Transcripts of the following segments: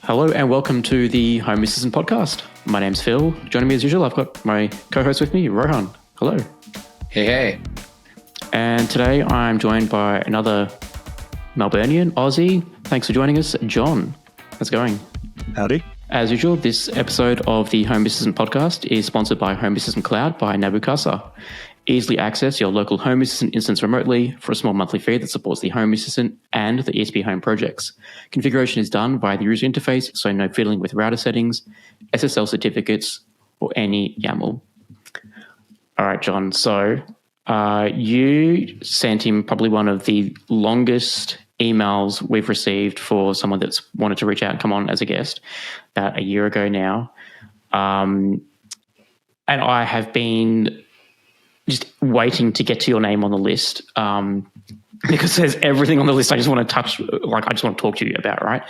Hello and welcome to the Home Assistant podcast. My name's Phil. Joining me as usual, I've got my co-host with me, Rohan. Hello. Hey. And today I'm joined by another Melburnian, Aussie. Thanks for joining us, John. How's it going? Howdy. As usual, this episode of the Home Assistant podcast is sponsored by Home Assistant Cloud by Nabu. Easily access your local Home Assistant instance remotely for a small monthly fee that supports the Home Assistant and the ESPHome projects. Configuration is done via the user interface, so no fiddling with router settings, SSL certificates, or any YAML. All right, John. So you sent him probably one of the longest emails we've received for someone that's wanted to reach out and come on as a guest about a year ago now. And I have been just waiting to get to your name on the list because there's everything on the list I just want to touch, I just want to talk to you about, right?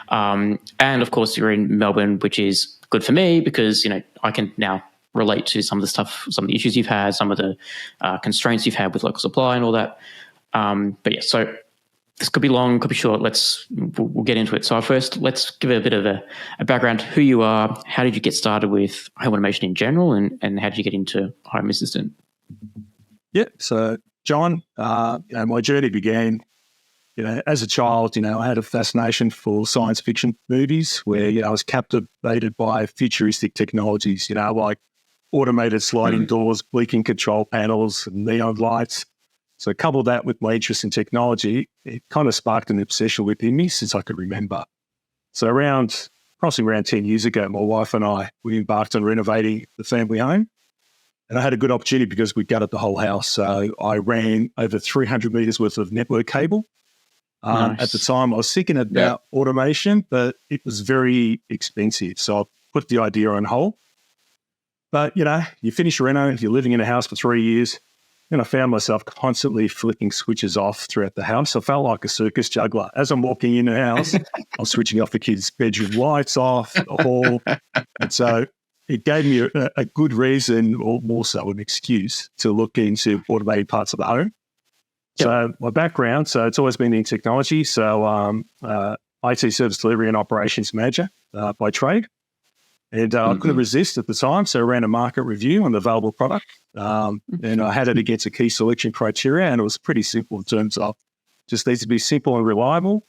And of course, you're in Melbourne, which is good for me because, I can now relate to some of the stuff, some of the issues you've had, some of the constraints you've had with local supply and all that. But yeah, so this could be long, could be short. We'll get into it. So first, let's give a bit of a background, who you are, how did you get started with home automation in general, and how did you get into Home Assistant? Yeah, so John, my journey began, as a child, I had a fascination for science fiction movies where, I was captivated by futuristic technologies, like automated sliding doors, blinking control panels, and neon lights. So couple that with my interest in technology, it kind of sparked an obsession within me since I could remember. So approximately around 10 years ago, my wife and I, we embarked on renovating the family home. And I had a good opportunity because we gutted the whole house. So I ran over 300 meters worth of network cable. Nice. At the time, I was thinking about automation, but it was very expensive. So I put the idea on hold. But, you finish reno, you're living in a house for 3 years, and I found myself constantly flicking switches off throughout the house. I felt like a circus juggler. As I'm walking in the house, I'm switching off the kids' bedroom lights off, the hall. And so it gave me a good reason, or more so an excuse, to look into automated parts of the home. Yep. So my background, it's always been in technology. So IT service delivery and operations manager by trade. And I couldn't resist at the time, so I ran a market review on the available product. And I had it against a key selection criteria, and it was pretty simple in terms of just needs to be simple and reliable,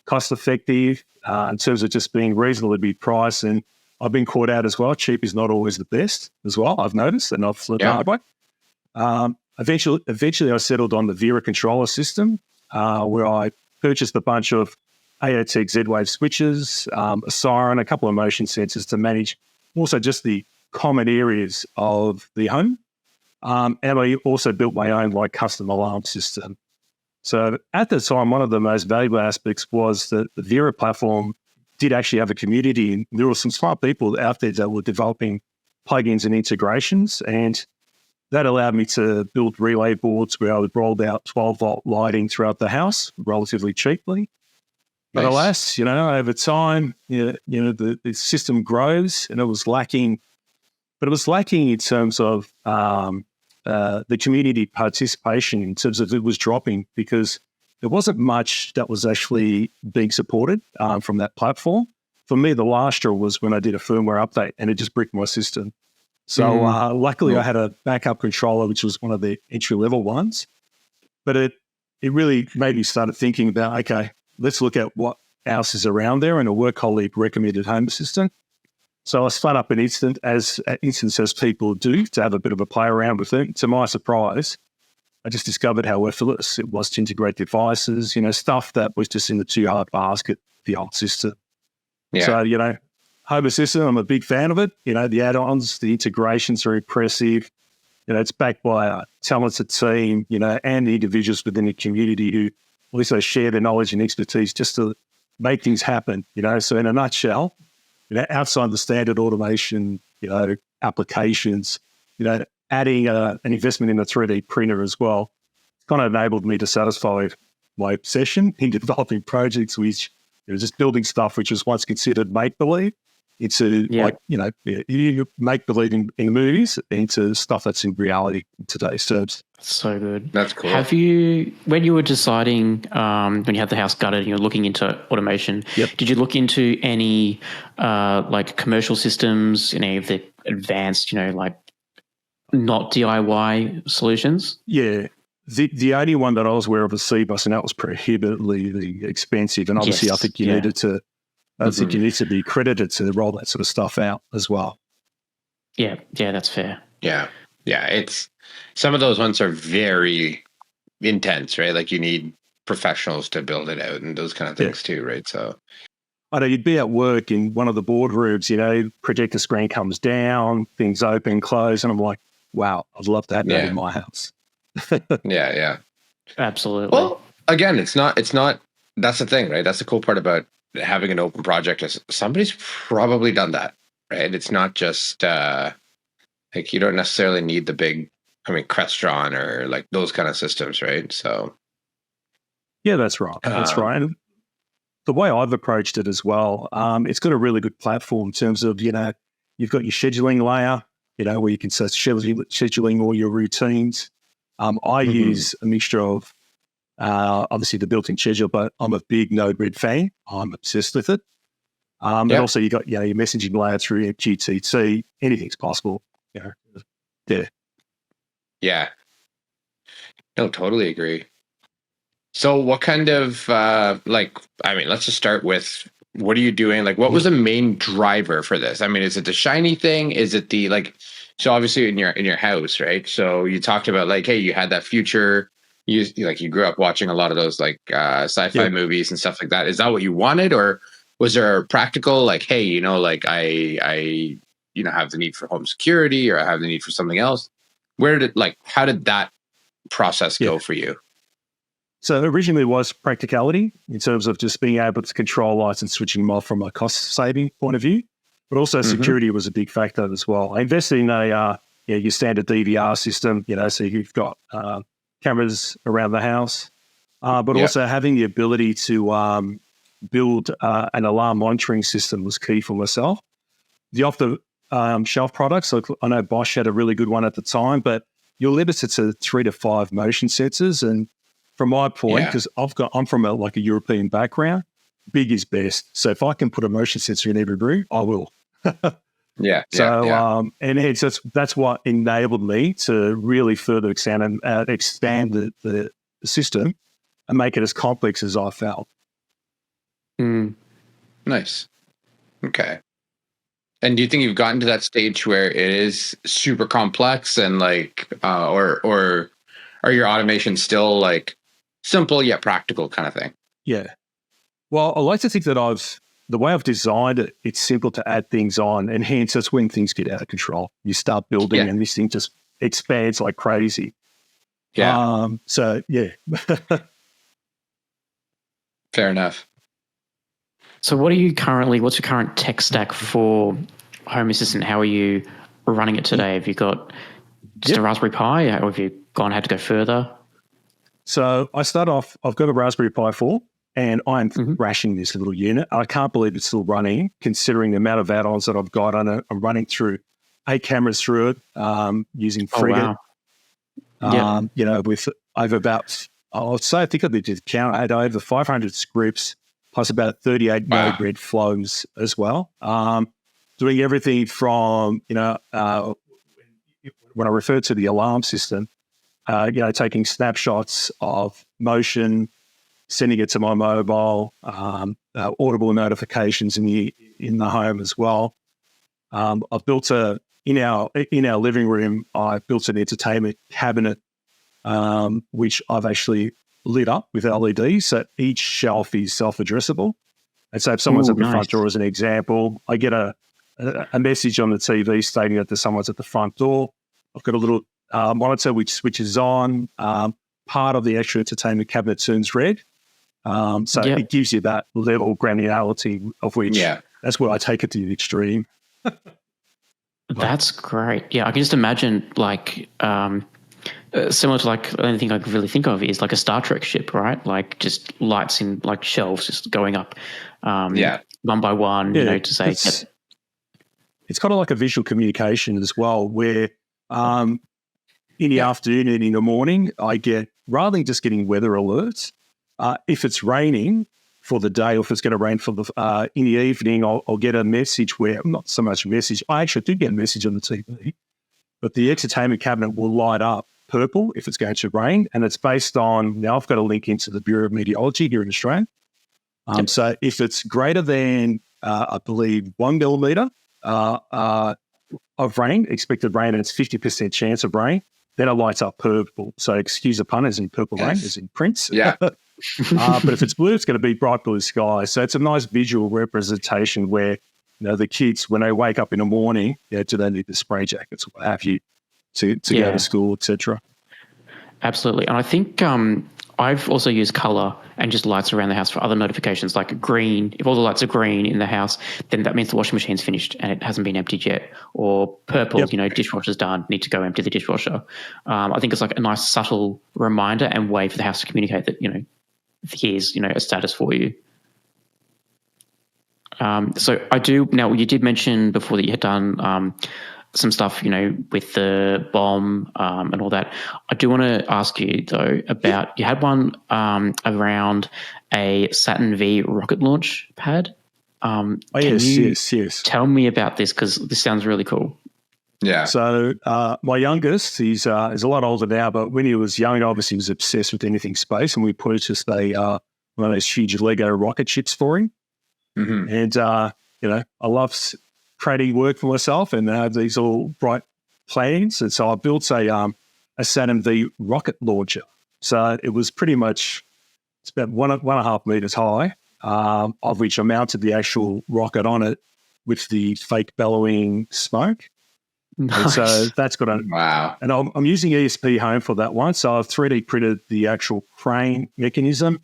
cost effective, in terms of just being reasonably priced. And I've been caught out as well. Cheap is not always the best as well, I've noticed, and I've learned the hard way. Eventually, I settled on the Vera controller system, where I purchased a bunch of AOTech Z-Wave switches, a siren, a couple of motion sensors to manage also just the common areas of the home. And I also built my own custom alarm system. So at the time, one of the most valuable aspects was that the Vera platform did actually have a community, and there were some smart people out there that were developing plugins and integrations, and that allowed me to build relay boards where I would roll out 12-volt lighting throughout the house relatively cheaply. But alas, over time, the system grows, and it was lacking. But it was lacking in terms of the community participation, in terms of it was dropping because there wasn't much that was actually being supported from that platform. For me, the last straw was when I did a firmware update, and it just bricked my system. So luckily, I had a backup controller, which was one of the entry-level ones. But it really made me start thinking about, okay, let's look at what else is around there, and a work colleague recommended Home Assistant. So I spun up an instance as people do to have a bit of a play around with it. To my surprise, I just discovered how effortless it was to integrate devices, stuff that was just in the too hard basket, the old system. Yeah. So, Home Assistant, I'm a big fan of it. The add-ons, the integrations are impressive. It's backed by a talented team, and the individuals within the community who also share their knowledge and expertise just to make things happen, So in a nutshell, outside the standard automation, applications, adding an investment in a 3D printer as well, kind of enabled me to satisfy my obsession in developing projects which, just building stuff which was once considered make-believe. into Yeah. like, you make believe in the movies into stuff that's in reality in today's terms. So good. That's cool. Have you, when you were deciding, when you had the house gutted and you're looking into automation, did you look into any like commercial systems, any of the advanced, like not DIY solutions? Yeah. The only one that I was aware of was C-Bus, and that was prohibitively expensive. And obviously, I think you needed to. I think you need to be accredited to roll that sort of stuff out as well. Yeah, that's fair. Yeah. It's some of those ones are very intense, right? Like you need professionals to build it out and those kind of things too, right? So I know you'd be at work in one of the boardrooms, projector screen comes down, things open, close, and I'm like, wow, I'd love to have that in my house. Yeah. Absolutely. Well, again, it's not. That's the thing, right? That's the cool part about having an open project is somebody's probably done that, right? It's not just like you don't necessarily need the big, Crestron or like those kind of systems, right? So yeah, that's right. That's right. And the way I've approached it as well, it's got a really good platform in terms of, you've got your scheduling layer, where you can set scheduling all your routines. I use a mixture of obviously the built-in schedule, but I'm a big Node-RED fan. I'm obsessed with it. And also you got your messaging layer through GTT. Anything's possible. Yeah. No, totally agree. So what kind of let's just start with what are you doing? Like what was the main driver for this? Is it the shiny thing? Is it the so obviously in your house, right? So you talked about like, hey, you had that future. You grew up watching a lot of those sci-fi movies and stuff like that. Is that what you wanted, or was there a practical like, hey, I have the need for home security, or I have the need for something else? How did that process go for you? So originally it was practicality in terms of just being able to control lights and switching them off from a cost-saving point of view. But also security was a big factor as well. I invested in your standard DVR system, so you've got cameras around the house, but also having the ability to build an alarm monitoring system was key for myself. The off-the-shelf products, like I know Bosch had a really good one at the time, but you're limited to 3 to 5 motion sensors. And from my point, because I'm from a European background, big is best. So if I can put a motion sensor in every room, I will. And it's that's what enabled me to really further expand the system and make it as complex as I felt. Nice. Okay. And do you think you've gotten to that stage where it is super complex and or are your automations still simple yet practical kind of thing? Yeah. Well, I like to think that the way I've designed it, it's simple to add things on, and hence that's when things get out of control. You start building and this thing just expands like crazy. Yeah. Fair enough. So what's your current tech stack for Home Assistant? How are you running it today? Have you got just a Raspberry Pi, or have you had to go further? So I start off, I've got a Raspberry Pi 4, and I'm thrashing this little unit. I can't believe it's still running, considering the amount of add-ons that I've got on it. I'm running through 8 cameras through it, using Frigate. With over about, I think I did count, I had over 500 scripts, plus about 38 Node-RED flows as well. Doing everything from, when I refer to the alarm system, taking snapshots of motion, sending it to my mobile, audible notifications in the home as well. I've built in our living room, I built an entertainment cabinet, which I've actually lit up with LEDs. So each shelf is self-addressable. And so if someone's at the front door, as an example, I get a message on the TV stating that someone's at the front door. I've got a little monitor which switches on. Part of the extra entertainment cabinet turns red. It gives you that level of granularity of which that's where I take it to the extreme. That's great. Yeah, I can just imagine similar to anything I can really think of is like a Star Trek ship, right? Like just lights in shelves just going up one by one, to say. it's kind of like a visual communication as well, where in the afternoon and in the morning, I get, rather than just getting weather alerts, if it's raining for the day or if it's going to rain for the in the evening, I'll get a message where, not so much a message, I actually do get a message on the TV, but the entertainment cabinet will light up purple if it's going to rain, and it's based on, now I've got a link into the Bureau of Meteorology here in Australia. So if it's greater than, I believe, 1 millimetre of rain, expected rain, and it's 50% chance of rain, then it lights up purple. So excuse the pun, as in purple rain, as in Prince. Yeah. But if it's blue, it's going to be bright blue sky. So it's a nice visual representation where, the kids, when they wake up in the morning, do they need the spray jackets or what have you to go to school, etc. Absolutely. And I think I've also used colour and just lights around the house for other notifications, like green. If all the lights are green in the house, then that means the washing machine's finished and it hasn't been emptied yet. Or purple, dishwasher's done, need to go empty the dishwasher. I think it's like a nice subtle reminder and way for the house to communicate that, here's, a status for you. So I do, now you did mention before that you had done some stuff, with the bomb and all that. I do want to ask you, though, about, you had one around a Saturn V rocket launch pad. Yes. Tell me about this, because this sounds really cool. Yeah. So my youngest, he's a lot older now, but when he was young, obviously he was obsessed with anything space, and we purchased one of those huge Lego rocket ships for him. Mm-hmm. And, I love creating work for myself and have these all bright plans. And so I built a Saturn V rocket launcher. So it was pretty much, it's about 1.5 meters high, of which I mounted the actual rocket on it with the fake bellowing smoke. Nice. And so that's got wow. And I'm using ESPHome for that one. So I've 3D printed the actual crane mechanism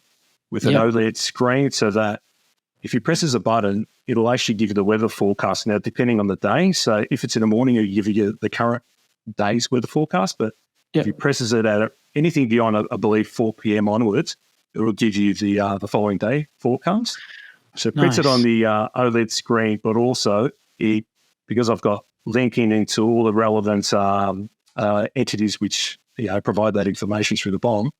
with an OLED screen, so that if he presses a button, it'll actually give you the weather forecast. Now, depending on the day, so if it's in the morning, it'll give you the current day's weather forecast. But if he presses it at anything beyond, I believe, 4 p.m. onwards, it will give you the following day forecast. So it prints it on the OLED screen, but also because I've got linking into all the relevant entities which provide that information through the bomb,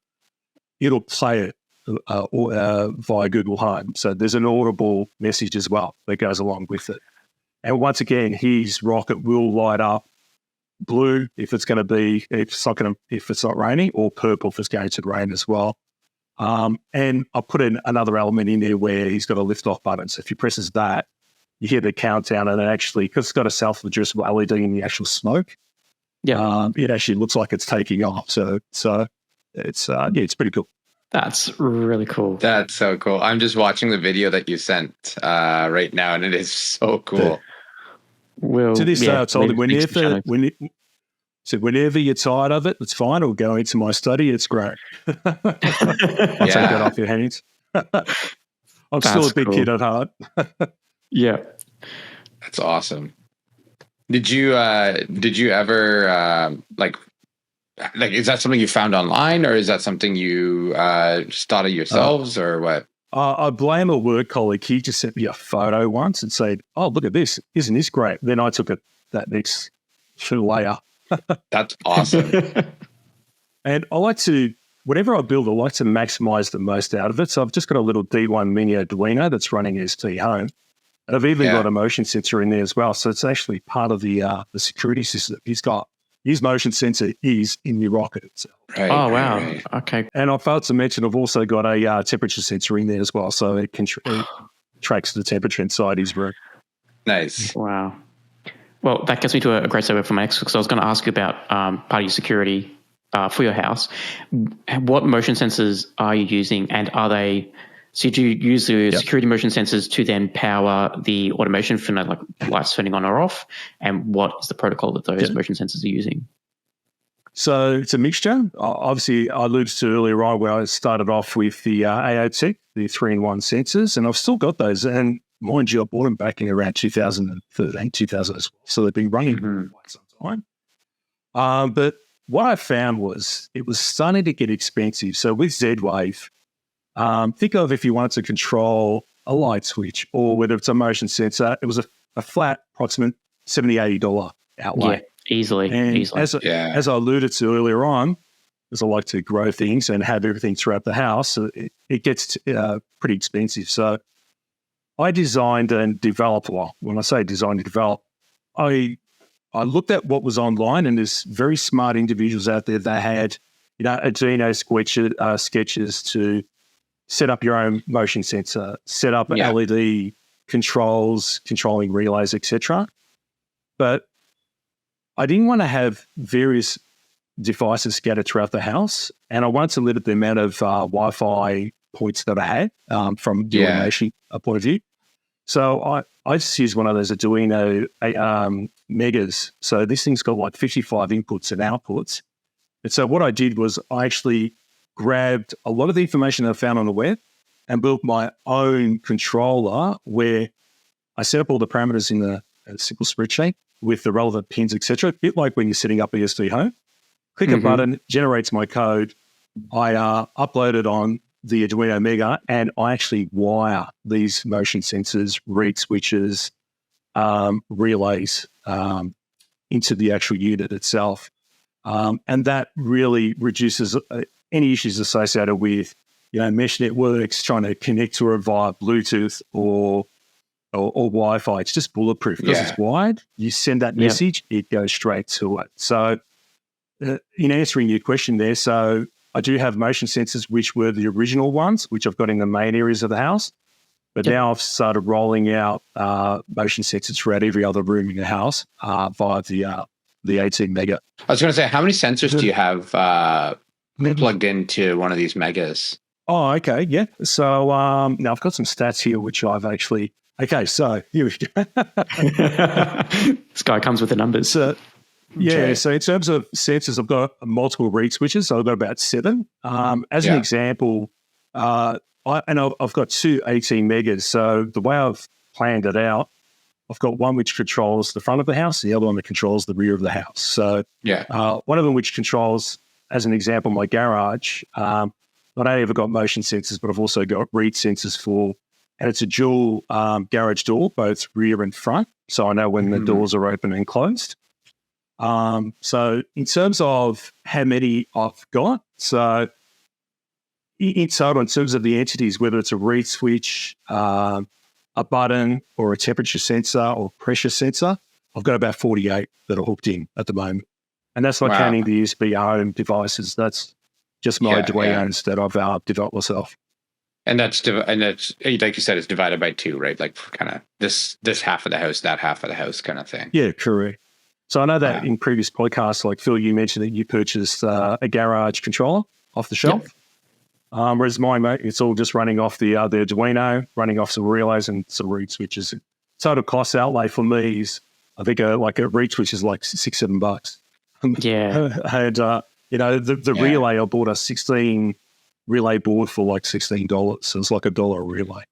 it'll play it via Google Home. So there's an audible message as well that goes along with it. And once again, his rocket will light up blue if it's going to be, if it's not raining, or purple if it's going to rain as well. And I put in another element in there where he's got a lift off button. So if he presses that, you hear the countdown, and it actually, because it's got a self-adjustable LED in the actual smoke, it actually looks like it's taking off. So it's pretty cool. That's really cool. That's so cool. I'm just watching the video that you sent right now, and it is so cool. To this day, I told him, whenever you're tired of it, it's fine. Or go into my study. It's great. I'll take that off your hands. I'm still a big kid at heart. Yeah. That's awesome. Did you ever like is that something you found online, or is that something you just thought of yourselves, or what? I blame a work colleague. He just sent me a photo once and said, "Oh, look at this! Isn't this great?" Then I took that next layer. That's awesome. And I like to, whatever I build, I like to maximize the most out of it. So I've just got a little D1 mini Arduino that's running ESPHome. And I've even got a motion sensor in there as well. So it's actually part of the security system. His motion sensor is in the rocket itself. Right, oh, wow. Right. Okay. And I failed to mention I've also got a temperature sensor in there as well. So it tracks the temperature inside his room. Nice. Wow. Well, that gets me to a great segue for my next, because I was going to ask you about part of your security for your house. What motion sensors are you using, and are they... So do you use the security motion sensors to then power the automation for like lights turning on or off? And what is the protocol that those motion sensors are using? So it's a mixture. Obviously, I alluded to earlier on where I started off with the AOT, the 3-in-1 sensors, and I've still got those. And mind you, I bought them back in around 2013, 2000 as well. So they've been running for quite some time. But what I found was it was starting to get expensive. So with Z-Wave, think of if you wanted to control a light switch, or whether it's a motion sensor, it was a flat approximate $70, $80 outlay. Yeah, easily. And as I alluded to earlier on, as I like to grow things and have everything throughout the house, it gets pretty expensive. So I designed and developed, well, when I say design and develop, I looked at what was online, and there's very smart individuals out there that had, Arduino sketches to set up your own motion sensor, set up LED controls, controlling relays, etc. But I didn't want to have various devices scattered throughout the house, and I wanted to limit the amount of Wi-Fi points that I had from the automation point of view. So I just used one of those Arduino Megas. So this thing's got like 55 inputs and outputs. And so what I did was I actually grabbed a lot of the information that I found on the web and built my own controller where I set up all the parameters in a simple spreadsheet with the relevant pins, etc. A bit like when you're setting up ESPHome. Click a button, generates my code. I upload it on the Arduino Mega, and I actually wire these motion sensors, read switches, relays into the actual unit itself. And that really reduces any issues associated with, mesh networks, trying to connect to it via Bluetooth or Wi-Fi. It's just bulletproof because it's wired. You send that message, it goes straight to it. So in answering your question there, so I do have motion sensors, which were the original ones, which I've got in the main areas of the house. But now I've started rolling out motion sensors throughout every other room in the house via the 18 Mega. I was going to say, how many sensors do you have plugged into one of these Megas? Oh, okay, yeah. So now I've got some stats here, which I've actually... Okay, so here we go. This guy comes with the numbers. So in terms of sensors, I've got multiple read switches. So I've got about 7. As an example, I've got 2 18 Megas. So the way I've planned it out, I've got one which controls the front of the house, the other one that controls the rear of the house. So one of them which controls, as an example, my garage. Not only have I got motion sensors, but I've also got read sensors and it's a dual garage door, both rear and front. So I know when the doors are open and closed. So in terms of how many I've got, so in total, in terms of the entities, whether it's a read switch, a button, or a temperature sensor or pressure sensor, I've got about 48 that are hooked in at the moment. And that's not counting the ESPHome devices. That's just my Arduinos that I've developed myself. And that's like you said, it's divided by 2, right? Like kind of this half of the house, that half of the house kind of thing. Yeah, correct. So I know that in previous podcasts, like Phil, you mentioned that you purchased a garage controller off the shelf. Yep. Whereas mine, mate, it's all just running off the Arduino, running off some relays and some read switches. Total cost outlay for me is, I think, a read switch is like $6-7. Yeah. And the relay, I bought a 16 relay board for like $16. So it's like $1 a relay.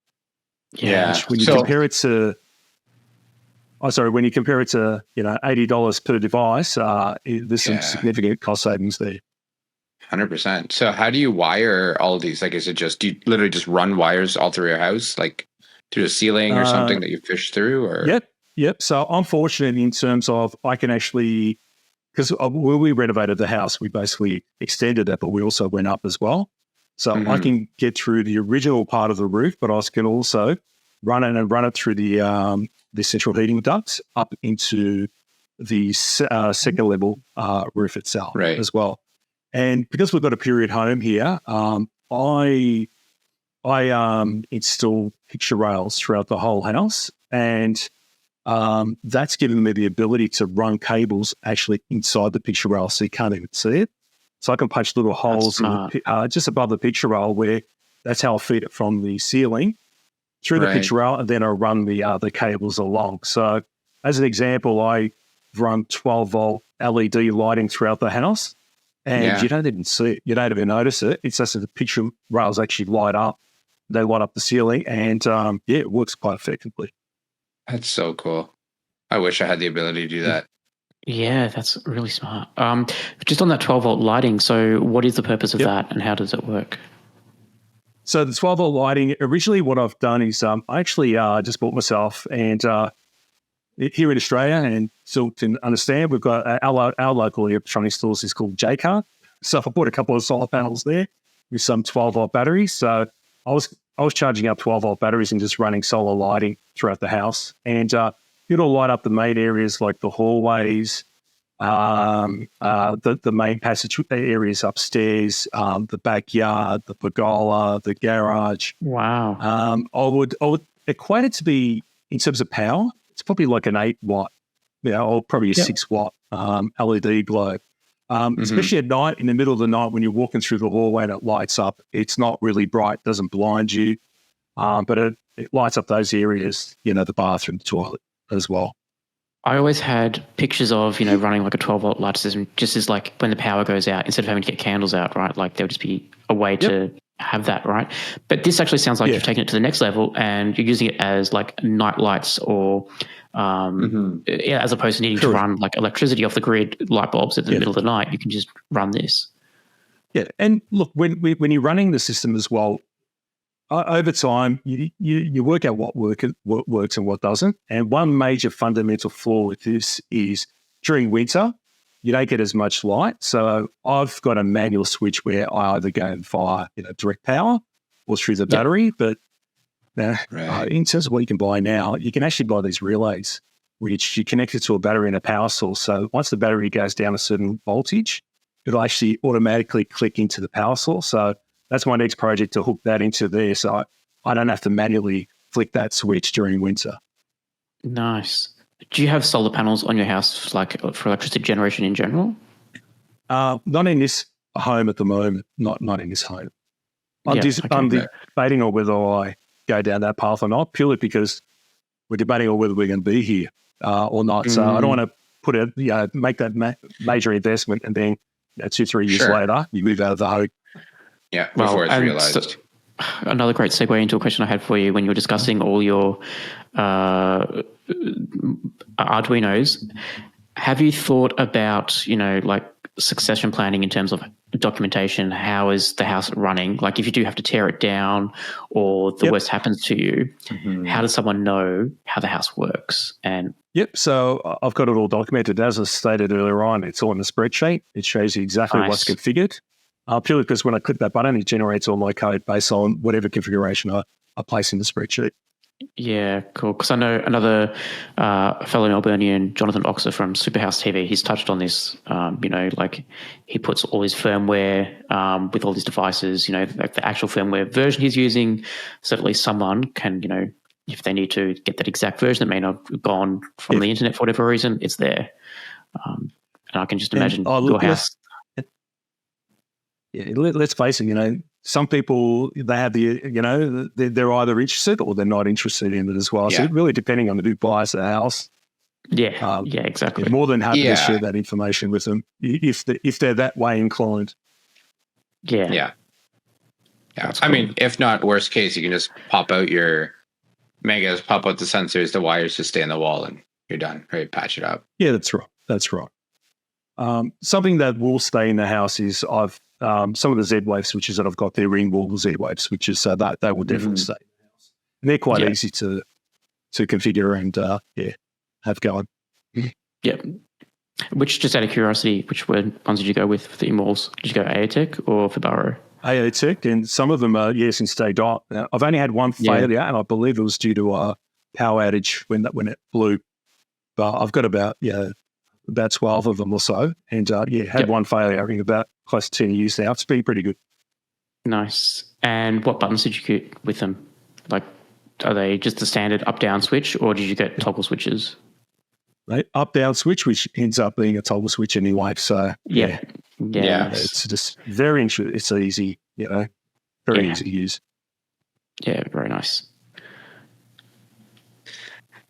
Yeah. Which when you compare it to, when you compare it to, $80 per device, there's some significant cost savings there. 100%. So how do you wire all of these? Like, is it just, do you literally just run wires all through your house, like through the ceiling or something that you fish through? Or Yep. So I'm fortunate in terms of I can actually, because when we renovated the house, we basically extended it, but we also went up as well. So I can get through the original part of the roof, but I can also run it through the central heating ducts up into the second level roof itself as well. And because we've got a period home here, I install picture rails throughout the whole house, and that's given me the ability to run cables actually inside the picture rail, so you can't even see it. So I can punch little holes just above the picture rail where that's how I feed it from the ceiling through the picture rail, and then I run the cables along. So as an example, I run 12-volt LED lighting throughout the house, and you don't even see it. You don't even notice it. It's just that the picture rails actually light up. They light up the ceiling, and it works quite effectively. That's so cool. I wish I had the ability to do that. Yeah, that's really smart. Just on that 12-volt lighting, so what is the purpose of that, and how does it work? So the 12-volt lighting, originally what I've done is I actually just bought myself, and here in Australia, and still can understand, we've got our local electronic stores is called Jcar. So I bought a couple of solar panels there with some 12-volt batteries. So I was charging up 12-volt batteries and just running solar lighting throughout the house, and it'll light up the main areas like the hallways, the main passage areas upstairs, the backyard, the pergola, the garage. Wow. I would equate it to be, in terms of power, it's probably like an 8-watt, or probably a 6-watt LED globe. Especially at night, in the middle of the night when you're walking through the hallway and it lights up. It's not really bright, doesn't blind you, but it lights up those areas, the bathroom, the toilet as well. I always had pictures of, running like a 12-volt light system, just as like when the power goes out, instead of having to get candles out, right? Like there would just be a way to have that, right? But this actually sounds like you've taken it to the next level and you're using it as like night lights or as opposed to needing to run like electricity off the grid, light bulbs at the middle of the night. You can just run this. Yeah. And look, when you're running the system as well, over time, you work out what works and what doesn't. And one major fundamental flaw with this is during winter, you don't get as much light. So I've got a manual switch where I either go via direct power or through the battery. But in terms of what you can buy now, you can actually buy these relays, which you connect it to a battery and a power source. So once the battery goes down a certain voltage, it'll actually automatically click into the power source. So that's my next project, to hook that into there, so I don't have to manually flick that switch during winter. Nice. Do you have solar panels on your house, like for electricity generation in general? Not in this home at the moment. Not in this home. I'm debating on whether I go down that path or not, purely because we're debating on whether we're going to be here or not. So I don't want to make that major investment and then 2-3 years later you move out of the home. Yeah, before it's realized. Another great segue into a question I had for you when you were discussing all your Arduinos. Have you thought about, like succession planning in terms of documentation? How is the house running? Like if you do have to tear it down or the worst happens to you, how does someone know how the house works? And so I've got it all documented. As I stated earlier on, it's all in a spreadsheet. It shows you exactly what's configured. Purely because when I click that button, it generates all my code based on whatever configuration I place in the spreadsheet. Yeah, cool. Because I know another fellow Melburnian, Jonathan Oxer from Superhouse TV, he's touched on this. Like he puts all his firmware with all his devices, like the actual firmware version he's using, so at least someone can, if they need to get that exact version that may not have gone from the internet for whatever reason, it's there. And I can just imagine your house. Yeah, let's face it, some people, they have they're either interested or they're not interested in it as well. So really depending on who buys the house. Yeah, exactly. More than happy to share that information with them if they're that way inclined. Yeah. I mean, if not, worst case, you can just pop out your megas, pop out the sensors, the wires just stay in the wall and you're done, right? Patch it up. Yeah, that's right. Something that will stay in the house is some of the Z-Wave switches that I've got there, ring wall Z-Wave switches, so that will definitely stay in the house. And they're quite easy to configure and have going. Yeah. Which, just out of curiosity, which ones did you go with for the walls? Did you go AOTech or Fibaro? AOTech, and some of them are since day dot. I've only had one failure, and I believe it was due to a power outage when it blew. But I've got about 12 of them or so, and had one failure in about close to 10 years now. It's been pretty good. Nice. And what buttons did you get with them? Like, are they just the standard up-down switch, or did you get toggle switches? Up-down switch, which ends up being a toggle switch anyway. So yeah. It's just very interesting. It's easy, very easy to use. Yeah, very nice.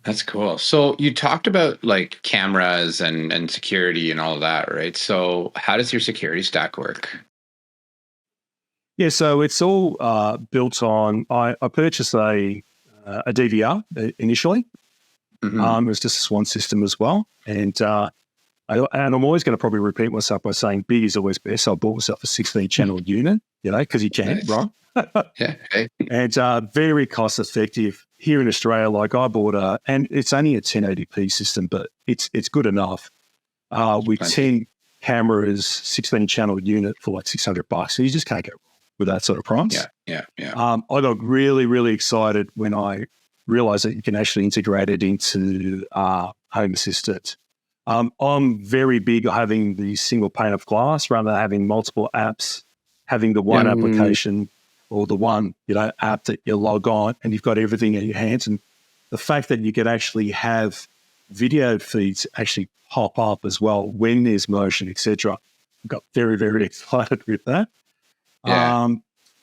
That's cool. So you talked about like cameras and security and all of that, right? So how does your security stack work? Yeah, so it's all built on. I purchased a DVR initially. It was just a Swan system as well, and I'm always going to probably repeat myself by saying big is always best. So I bought myself a 16-channel unit, because you can, right? Yeah. Okay. And very cost effective. here in Australia, like I bought and it's only a 1080p system, but it's good enough. With 10 cameras, 16 channel unit for like $600. So you just can't go wrong with that sort of price. Yeah. I got really, really excited when I realized that you can actually integrate it into Home Assistant. I'm very big on having the single pane of glass rather than having multiple apps, having the one application or the one app that you log on and you've got everything in your hands. And the fact that you can actually have video feeds actually pop up as well when there's motion, etc. Got very, very excited with that. Yeah.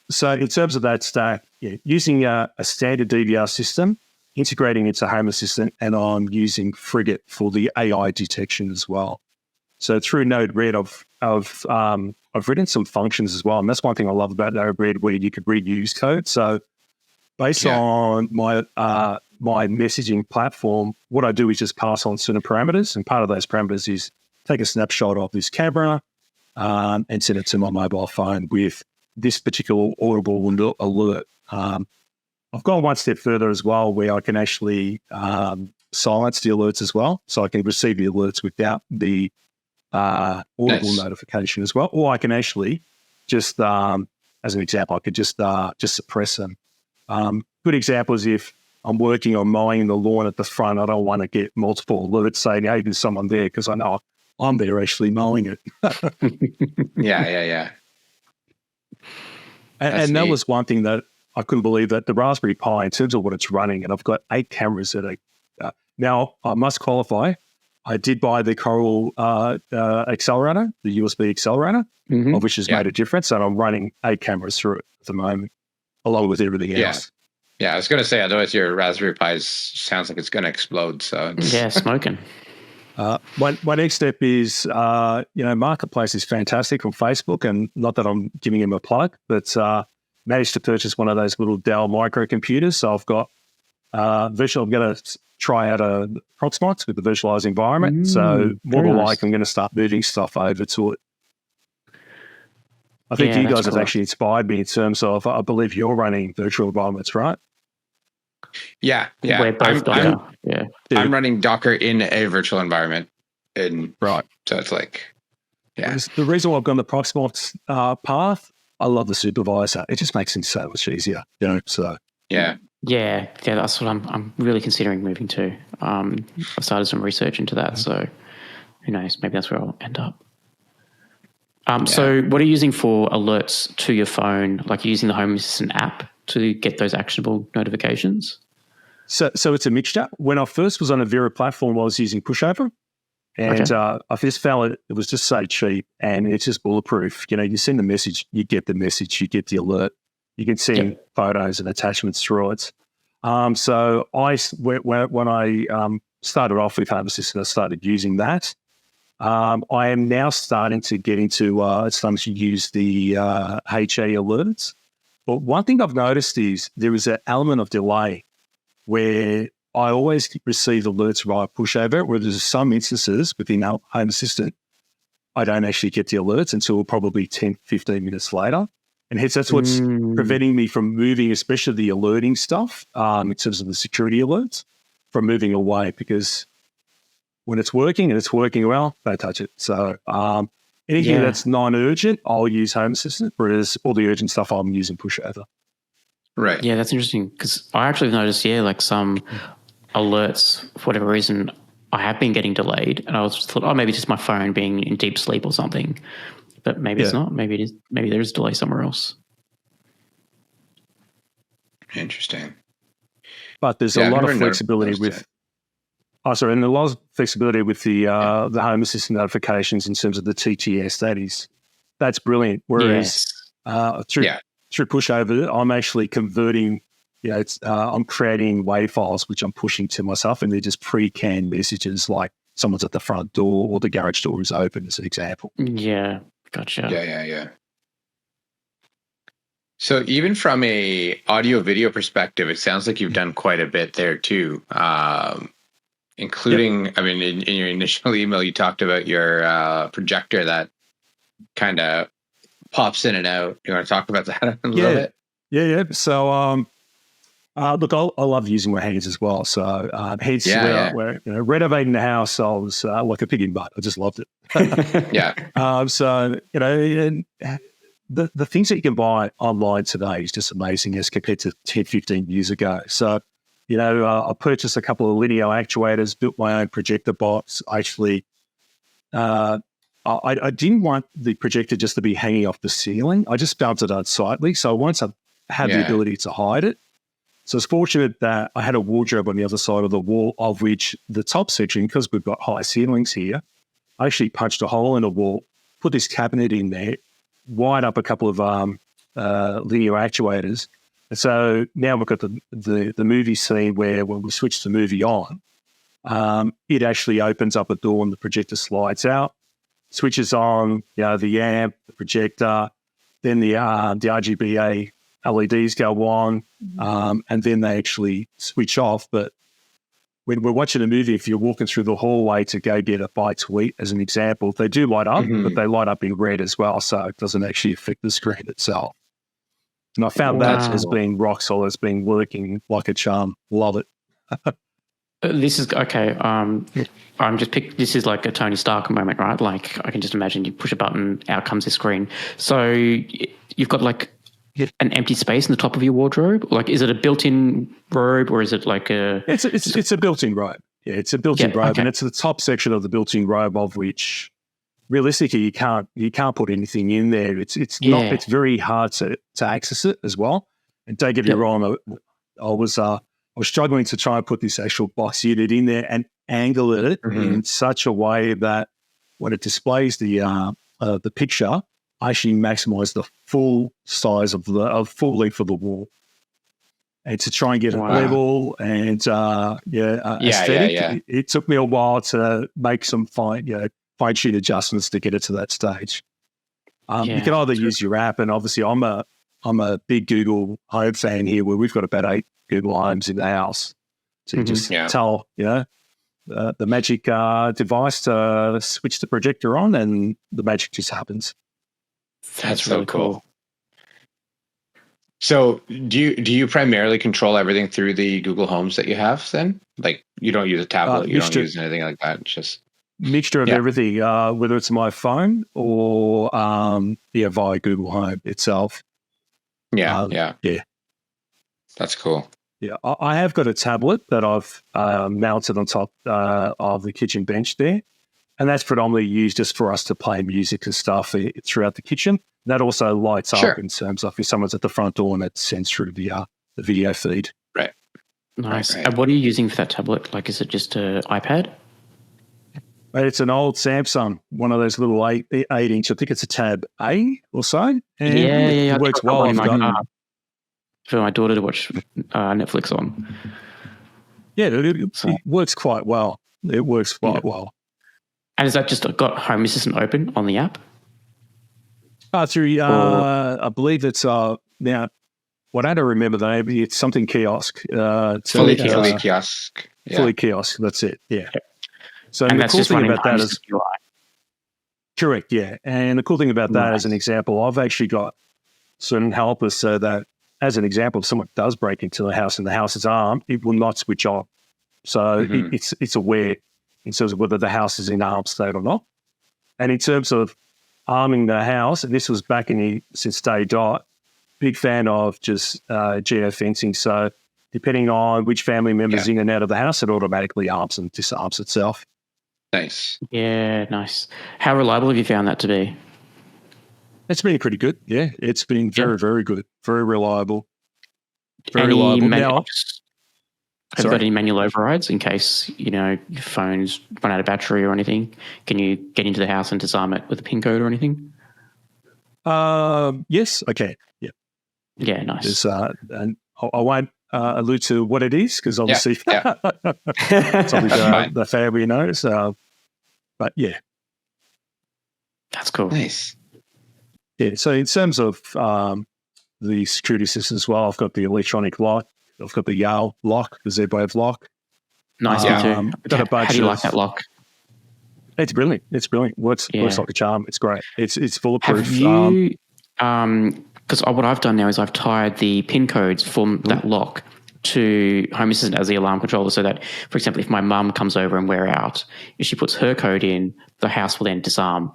So in terms of that stack, using a standard DVR system, integrating into Home Assistant, and I'm using Frigate for the AI detection as well. So through Node-RED, I've written some functions as well, and that's one thing I love about Node-RED, where you could reuse code. So based on my messaging platform, what I do is just pass on certain parameters, and part of those parameters is take a snapshot of this camera and send it to my mobile phone with this particular audible alert. I've gone one step further as well, where I can actually silence the alerts as well, so I can receive the alerts without the audible notification as well, or I can actually just, as an example, I could just suppress them. Good example is if I'm working on mowing the lawn at the front, I don't want to get multiple alerts saying, hey, there's someone there, because I know I'm there actually mowing it. Yeah. And that was one thing that I couldn't believe, that the Raspberry Pi, in terms of what it's running, and I've got 8 cameras that are, now I must qualify, I did buy the Coral accelerator, the USB accelerator, of which has made a difference, and I'm running 8 cameras through it at the moment, along with everything else. Yeah, I was going to say, otherwise your Raspberry Pi sounds like it's going to explode. So smoking. My next step is, Marketplace is fantastic from Facebook, and not that I'm giving him a plug, but managed to purchase one of those little Dell microcomputers. So I've got I'm going to try out a Proxmox with the virtualized environment. So more than likely, I'm going to start moving stuff over to it. I think you guys have actually inspired me in terms of, I believe you're running virtual environments, right? Yeah. We're both Docker. I'm running Docker in a virtual environment. Right. So it's like, The reason why I've gone the Proxmox path, I love the supervisor. It just makes things so much easier, so. Yeah, that's what I'm really considering moving to. I've started some research into that, so who knows? Maybe that's where I'll end up. So what are you using for alerts to your phone? Like, you're using the Home Assistant app to get those actionable notifications? So it's a mixture. When I first was on a Vera platform, I was using Pushover. And I just found it was just so cheap, and it's just bulletproof. You send the message, you get the message, you get the alert. You can send photos and attachments through it. So when I started off with Home Assistant, I started using that. I am now starting to get into starting to use the HA alerts. But one thing I've noticed is there is an element of delay where I always receive alerts via Pushover, where there's some instances within Home Assistant, I don't actually get the alerts until probably 10, 15 minutes later. And hence that's what's preventing me from moving, especially the alerting stuff, in terms of the security alerts, from moving away, because when it's working and it's working well, don't touch it. So anything that's non-urgent, I'll use Home Assistant, whereas all the urgent stuff I'm using Pushover. Right. Yeah, that's interesting, because I actually noticed, like some alerts, for whatever reason, I have been getting delayed, and I was thought, maybe it's just my phone being in deep sleep or something, but maybe it's not. Maybe it is. Maybe there is a delay somewhere else. Interesting. But there's a lot of flexibility with. And a lot of flexibility with the Home Assistant notifications in terms of the TTS. That's brilliant. Whereas through Pushover, I'm actually converting. I'm creating WAV files which I'm pushing to myself, and they're just pre-canned messages, like someone's at the front door or the garage door is open, as an example. Yeah, gotcha. Yeah. So even from a audio video perspective, it sounds like you've done quite a bit there too. Including, I mean, in your initial email, you talked about your projector that kind of pops in and out. You want to talk about that a little bit? Yeah. So Look, I love using my hands as well. So hence we're renovating the house. I was like a pig in butt. I just loved it. Yeah. So, and the things that you can buy online today is just amazing as compared to 10, 15 years ago. So, I purchased a couple of linear actuators, built my own projector box. Actually, I didn't want the projector just to be hanging off the ceiling. I just mounted it slightly. So once I had the ability to hide it, so it's fortunate that I had a wardrobe on the other side of the wall, of which the top section, because we've got high ceilings here, I actually punched a hole in the wall, put this cabinet in there, wired up a couple of linear actuators. And so now we've got the movie scene where when we switch the movie on, it actually opens up a door and the projector slides out, switches on the amp, the projector, then the RGBA LEDs go on, and then they actually switch off. But when we're watching a movie, if you're walking through the hallway to go get a bite to eat, as an example, they do light up, but they light up in red as well, so it doesn't actually affect the screen itself. And I found that as being rock solid, as being working like a charm. Love it. This is okay. This is like a Tony Stark moment, right? Like I can just imagine you push a button, out comes the screen. So you've got like an empty space in the top of your wardrobe. Like, is it a built-in robe or is it like a? It's a built-in robe. Yeah, it's a built-in robe, and it's the top section of the built-in robe, of which realistically you can't put anything in there. It's very hard to access it as well. And don't get me wrong, I was struggling to try and put this actual box unit in there and angle it in such a way that when it displays the picture, I actually maximize the full size of the full length of the wall, and to try and get it level and aesthetic. It took me a while to make some fine-tune adjustments to get it to that stage. You can either use your app, and obviously I'm a big Google Home fan here, where we've got about 8 Google Homes in the house. So you just tell the magic device to switch the projector on, and the magic just happens. That's really cool. So do you primarily control everything through the Google Homes that you have then? Like you don't use a tablet, you don't use anything like that? It's just mixture of everything, whether it's my phone or via Google Home itself. Yeah. That's cool. Yeah, I have got a tablet that I've mounted on top of the kitchen bench there. And that's predominantly used just for us to play music and stuff throughout the kitchen. That also lights up in terms of if someone's at the front door and it sends through the video feed. Right. Nice. Right. And what are you using for that tablet? Like, is it just an iPad? It's an old Samsung, one of those little 8-inch. I think it's a Tab A or so. And it works well. For my daughter to watch Netflix on. Yeah, it works quite well. It works quite well. And has that just got Home Assistant open on the app? Through, I believe it's now. What I don't remember the name. It's something kiosk. Fully kiosk. Fully kiosk. That's it. Yeah. So and the that's cool just thing running about that is correct. Yeah, and the cool thing about that, as an example, I've actually got certain helpers so that, as an example, if someone does break into the house and the house is armed, it will not switch off. So it's aware in terms of whether the house is in armed state or not. And in terms of arming the house, and this was back since day dot, big fan of just geofencing. So depending on which family member's in and out of the house, it automatically arms and disarms itself. Nice. Yeah, nice. How reliable have you found that to be? It's been pretty good. Yeah, it's been very, very good. Very reliable. Very reliable. Have you got any manual overrides in case, your phone's run out of battery or anything? Can you get into the house and disarm it with a PIN code or anything? Yes, I can. Yeah. Yeah, nice. And I won't allude to what it is because obviously it's something the family knows. But yeah. That's cool. Nice. Yeah, so in terms of the security system as well, I've got the electronic lock. I've got the Yale lock, the Z-Wave lock. Nice, too. Got a bunch How do you like that lock? It's brilliant. It's brilliant. Works like a charm. It's great. It's bulletproof. Have you, because what I've done now is I've tied the PIN codes from that lock to Home Assistant as the alarm controller, so that, for example, if my mum comes over and we're out, if she puts her code in, the house will then disarm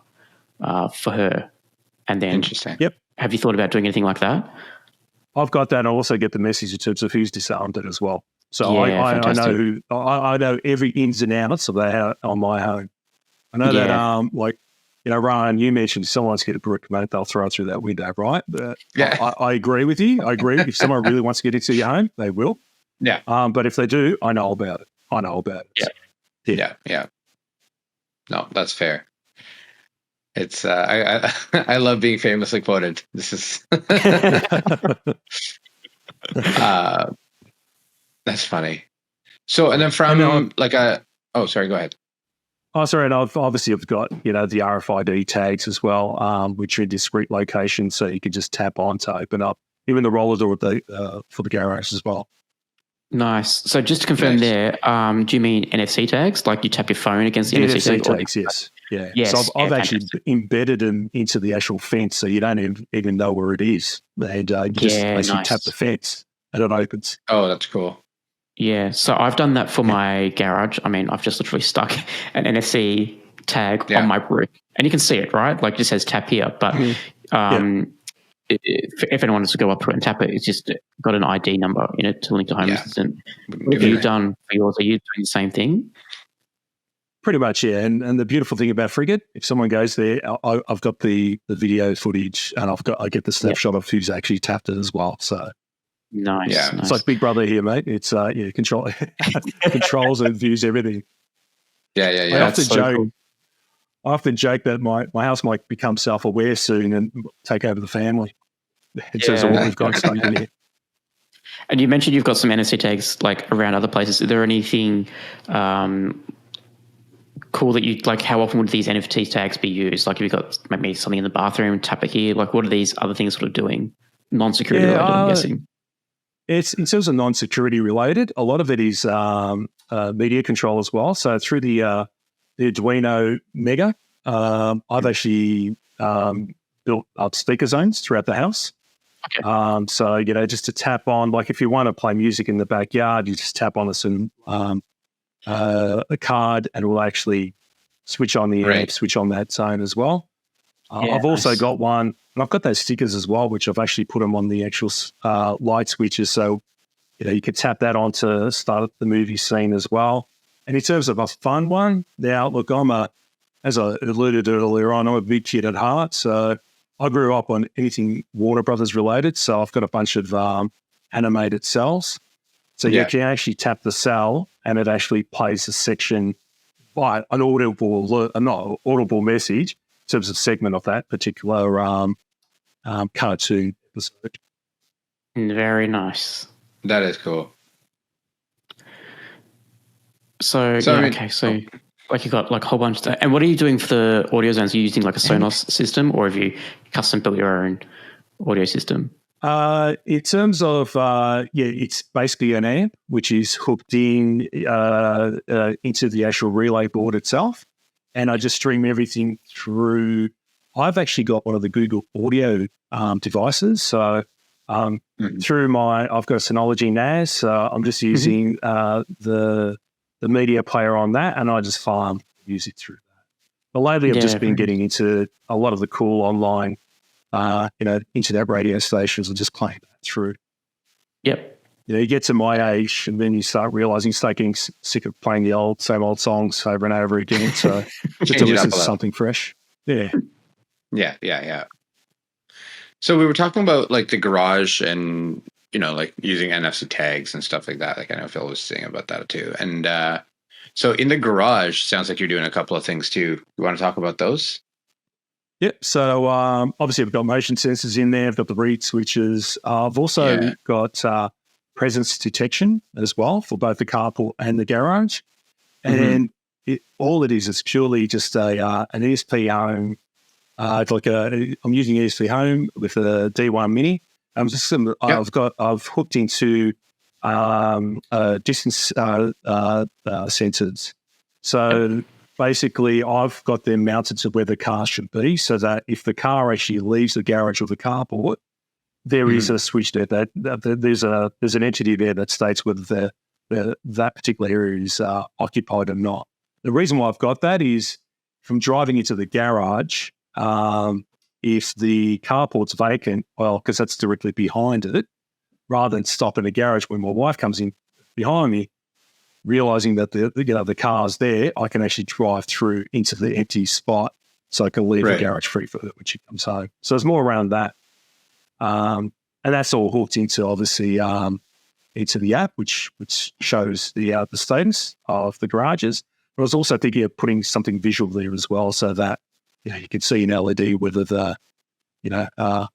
for her. And then, interesting. Yep. Have you thought about doing anything like that? I've got that. I also get the message in terms of who's disarmed it as well. So Yeah, I know I know every ins and outs of that on my home. I know that like, Rohan, you mentioned if someone's get a brick, mate, they'll throw it through that window, right? But I agree with you. I agree. If someone really wants to get into your home, they will. Yeah. But if they do, I know about it. Yeah. No, that's fair. It's I love being famously quoted. This is that's funny. So, and then from sorry, go ahead. Oh, sorry, and I've got, the RFID tags as well, which are in discrete locations, so you can just tap on to open up, even the roller door for the garage as well. Nice. So just to confirm there, do you mean NFC tags? Like you tap your phone against the NFC tags? Yes. Yeah. Yes. So I've actually embedded them into the actual fence, so you don't even know where it is. And you just basically tap the fence and it opens. Oh, that's cool. Yeah. So I've done that for my garage. I mean, I've just literally stuck an NFC tag on my brick, and you can see it, right? Like it just says tap here. But if anyone wants to go up to it and tap it, it's just got an ID number in it to link to Home Assistant. What have you done for yours? Are you doing the same thing? Pretty much, yeah. And the beautiful thing about Frigate, if someone goes there, I've got the video footage, and I get the snapshot of who's actually tapped it as well. So nice. Yeah, it's like Big Brother here, mate. It's controls and views everything. Yeah. I often joke that my house might become self-aware soon and take over the family in terms of what we've got stuck in here. And you mentioned you've got some NFC tags like around other places. Is there anything cool that you like? How often would these NFC tags be used? Like, have you got maybe something in the bathroom, tap it here? Like, what are these other things sort of doing? Non-security related, I'm guessing. It's in terms of non-security related. A lot of it is media control as well. So through the Arduino Mega, I've actually built up speaker zones throughout the house. Okay. So, just to tap on, like if you want to play music in the backyard, you just tap on a card and it will actually switch on the amp, switch on that zone as well. I've also got one, and I've got those stickers as well, which I've actually put them on the actual light switches. So, you can tap that on to start the movie scene as well. And in terms of a fun one, now, look, as I alluded earlier on, I'm a big kid at heart. So I grew up on anything Warner Brothers related. So I've got a bunch of animated cells. So you can actually tap the cell and it actually plays a section by an audible message in terms of segment of that particular cartoon episode. Very nice. That is cool. So like you've got like a whole bunch of that. And what are you doing for the audio zones? Are you using like a Sonos system, or have you custom built your own audio system? In terms of, it's basically an amp, which is hooked in into the actual relay board itself. And I just stream everything through. I've actually got one of the Google Audio devices. So through I've got a Synology NAS. So I'm just using the media player on that, and I just farm music through that. But lately I've just been getting into a lot of the cool online internet radio stations and just playing that through. Yep. You get to my age and then you start getting sick of playing the same old songs over and over again. So just to listen to something fresh. Yeah. Yeah. So we were talking about like the garage and, like using NFC tags and stuff like that. Like I know Phil was saying about that too. And so in the garage, sounds like you're doing a couple of things too. You want to talk about those? Yep. So obviously I've got motion sensors in there. I've got the reed switches. I've also got presence detection as well for both the carport and the garage. And all it is purely just an ESPHome. I'm using ESPHome with a D1 Mini. I've hooked into distance sensors. So basically, I've got them mounted to where the car should be, so that if the car actually leaves the garage or the carport, there is a switch there. There's an entity there that states whether that particular area is occupied or not. The reason why I've got that is from driving into the garage, if the carport's vacant, well, because that's directly behind it, rather than stop in the garage when my wife comes in behind me, realizing that the car's there, I can actually drive through into the empty spot so I can leave the garage free for her when she comes home. So there's more around that. And that's all hooked into, obviously, into the app, which shows the status of the garages. But I was also thinking of putting something visual there as well, so that you can see in LED whether the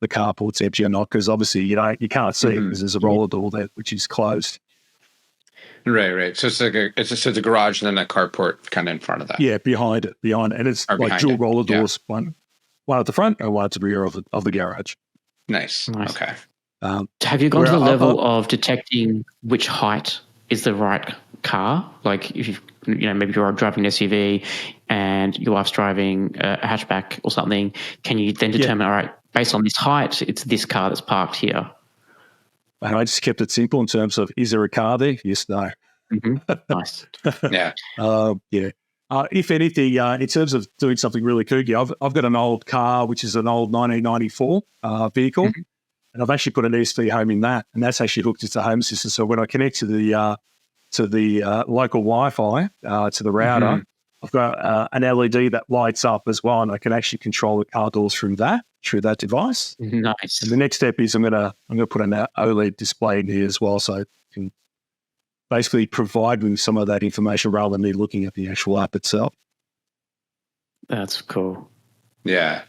carport's empty or not. Because obviously, you can't see it because there's a roller door there which is closed. Right. So it's like a garage and then a carport kind of in front of that. Yeah, behind it, and it's like dual roller doors, one at the front and one at the rear of the garage. Nice. Okay. Have you gone to the level of detecting which height is the right car? Like if maybe you're driving an SUV and your wife's driving a hatchback or something, can you then determine, all right, based on this height, it's this car that's parked here? And I just kept it simple in terms of, is there a car there? Yes, no. Nice. Yeah. If anything, in terms of doing something really kooky, I've got an old car, which is an old 1994 vehicle, and I've actually put an ESPHome in that, and that's actually hooked into Home Assistant. So when I connect to the local Wi-Fi, to the router, I've got an LED that lights up as well, and I can actually control the car doors through that device. Nice. And the next step is I'm gonna put an OLED display in here as well, so it can basically provide me some of that information rather than me looking at the actual app itself. That's cool. Yeah.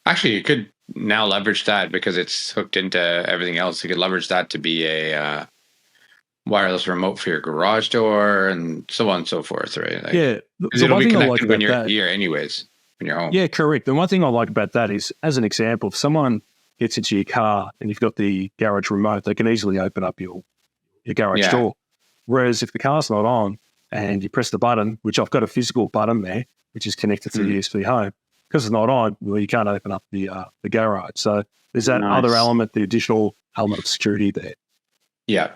Actually, you could now leverage that because it's hooked into everything else. You could leverage that to be a wireless remote for your garage door and so on and so forth, right? Like, it'll be connected when you're here anyways, when you're home. Yeah, correct. The one thing I like about that is, as an example, if someone gets into your car and you've got the garage remote, they can easily open up your garage door. Whereas if the car's not on and you press the button, which I've got a physical button there, which is connected to the ESPHome, because it's not on, well, you can't open up the garage. So there's that other element, the additional element of security there. Yeah.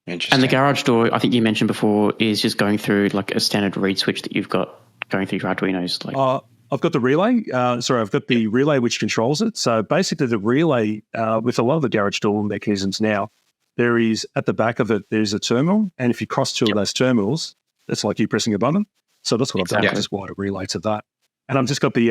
Interesting. And the garage door, I think you mentioned before, is just going through like a standard reed switch that you've got going through your Arduinos. Like, I've got the relay. I've got the relay which controls it. So basically the relay, with a lot of the garage door mechanisms now, there is, at the back of it, there's a terminal. And if you cross two of those terminals, it's like you pressing a button. So that's what I've done. I just wired a relay to that. And I've just got the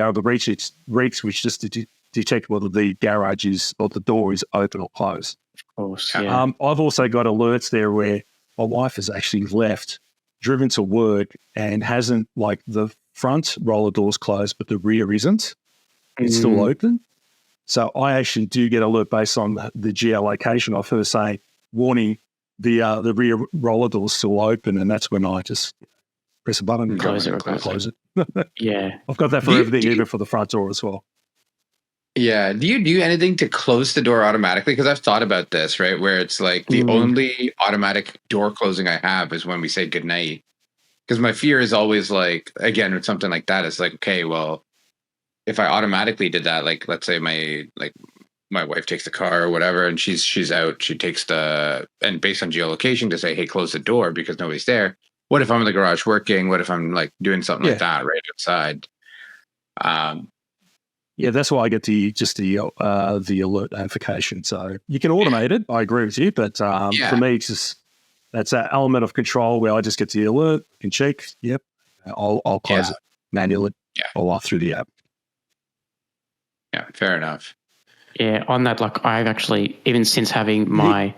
reed switch just to detect whether the garage is, or the door is open or closed. Of course, yeah. I've also got alerts there where my wife has actually left, driven to work, and hasn't, like, the front roller doors closed, but the rear isn't. It's still open. So I actually do get alert based on the geolocation of her saying, warning, the rear roller door's still open, and that's when I just press a button and close it. Yeah. I've got that for everything, even for the front door as well. Yeah. Do you do anything to close the door automatically? Because I've thought about this, right? Where it's like the only automatic door closing I have is when we say goodnight. Because my fear is always like, again, with something like that, it's like, okay, well, if I automatically did that, like, let's say my wife takes the car or whatever, and she's out, she takes and based on geolocation to say, hey, close the door because nobody's there. What if I'm in the garage working? What if I'm like doing something like that right outside? That's why I get the alert notification. So you can automate it. I agree with you, but for me, it's just that's that element of control where I just get the alert, can check. Yep, I'll close it manually or through the app. Yeah, fair enough. Yeah, on that, like I've actually, even since having my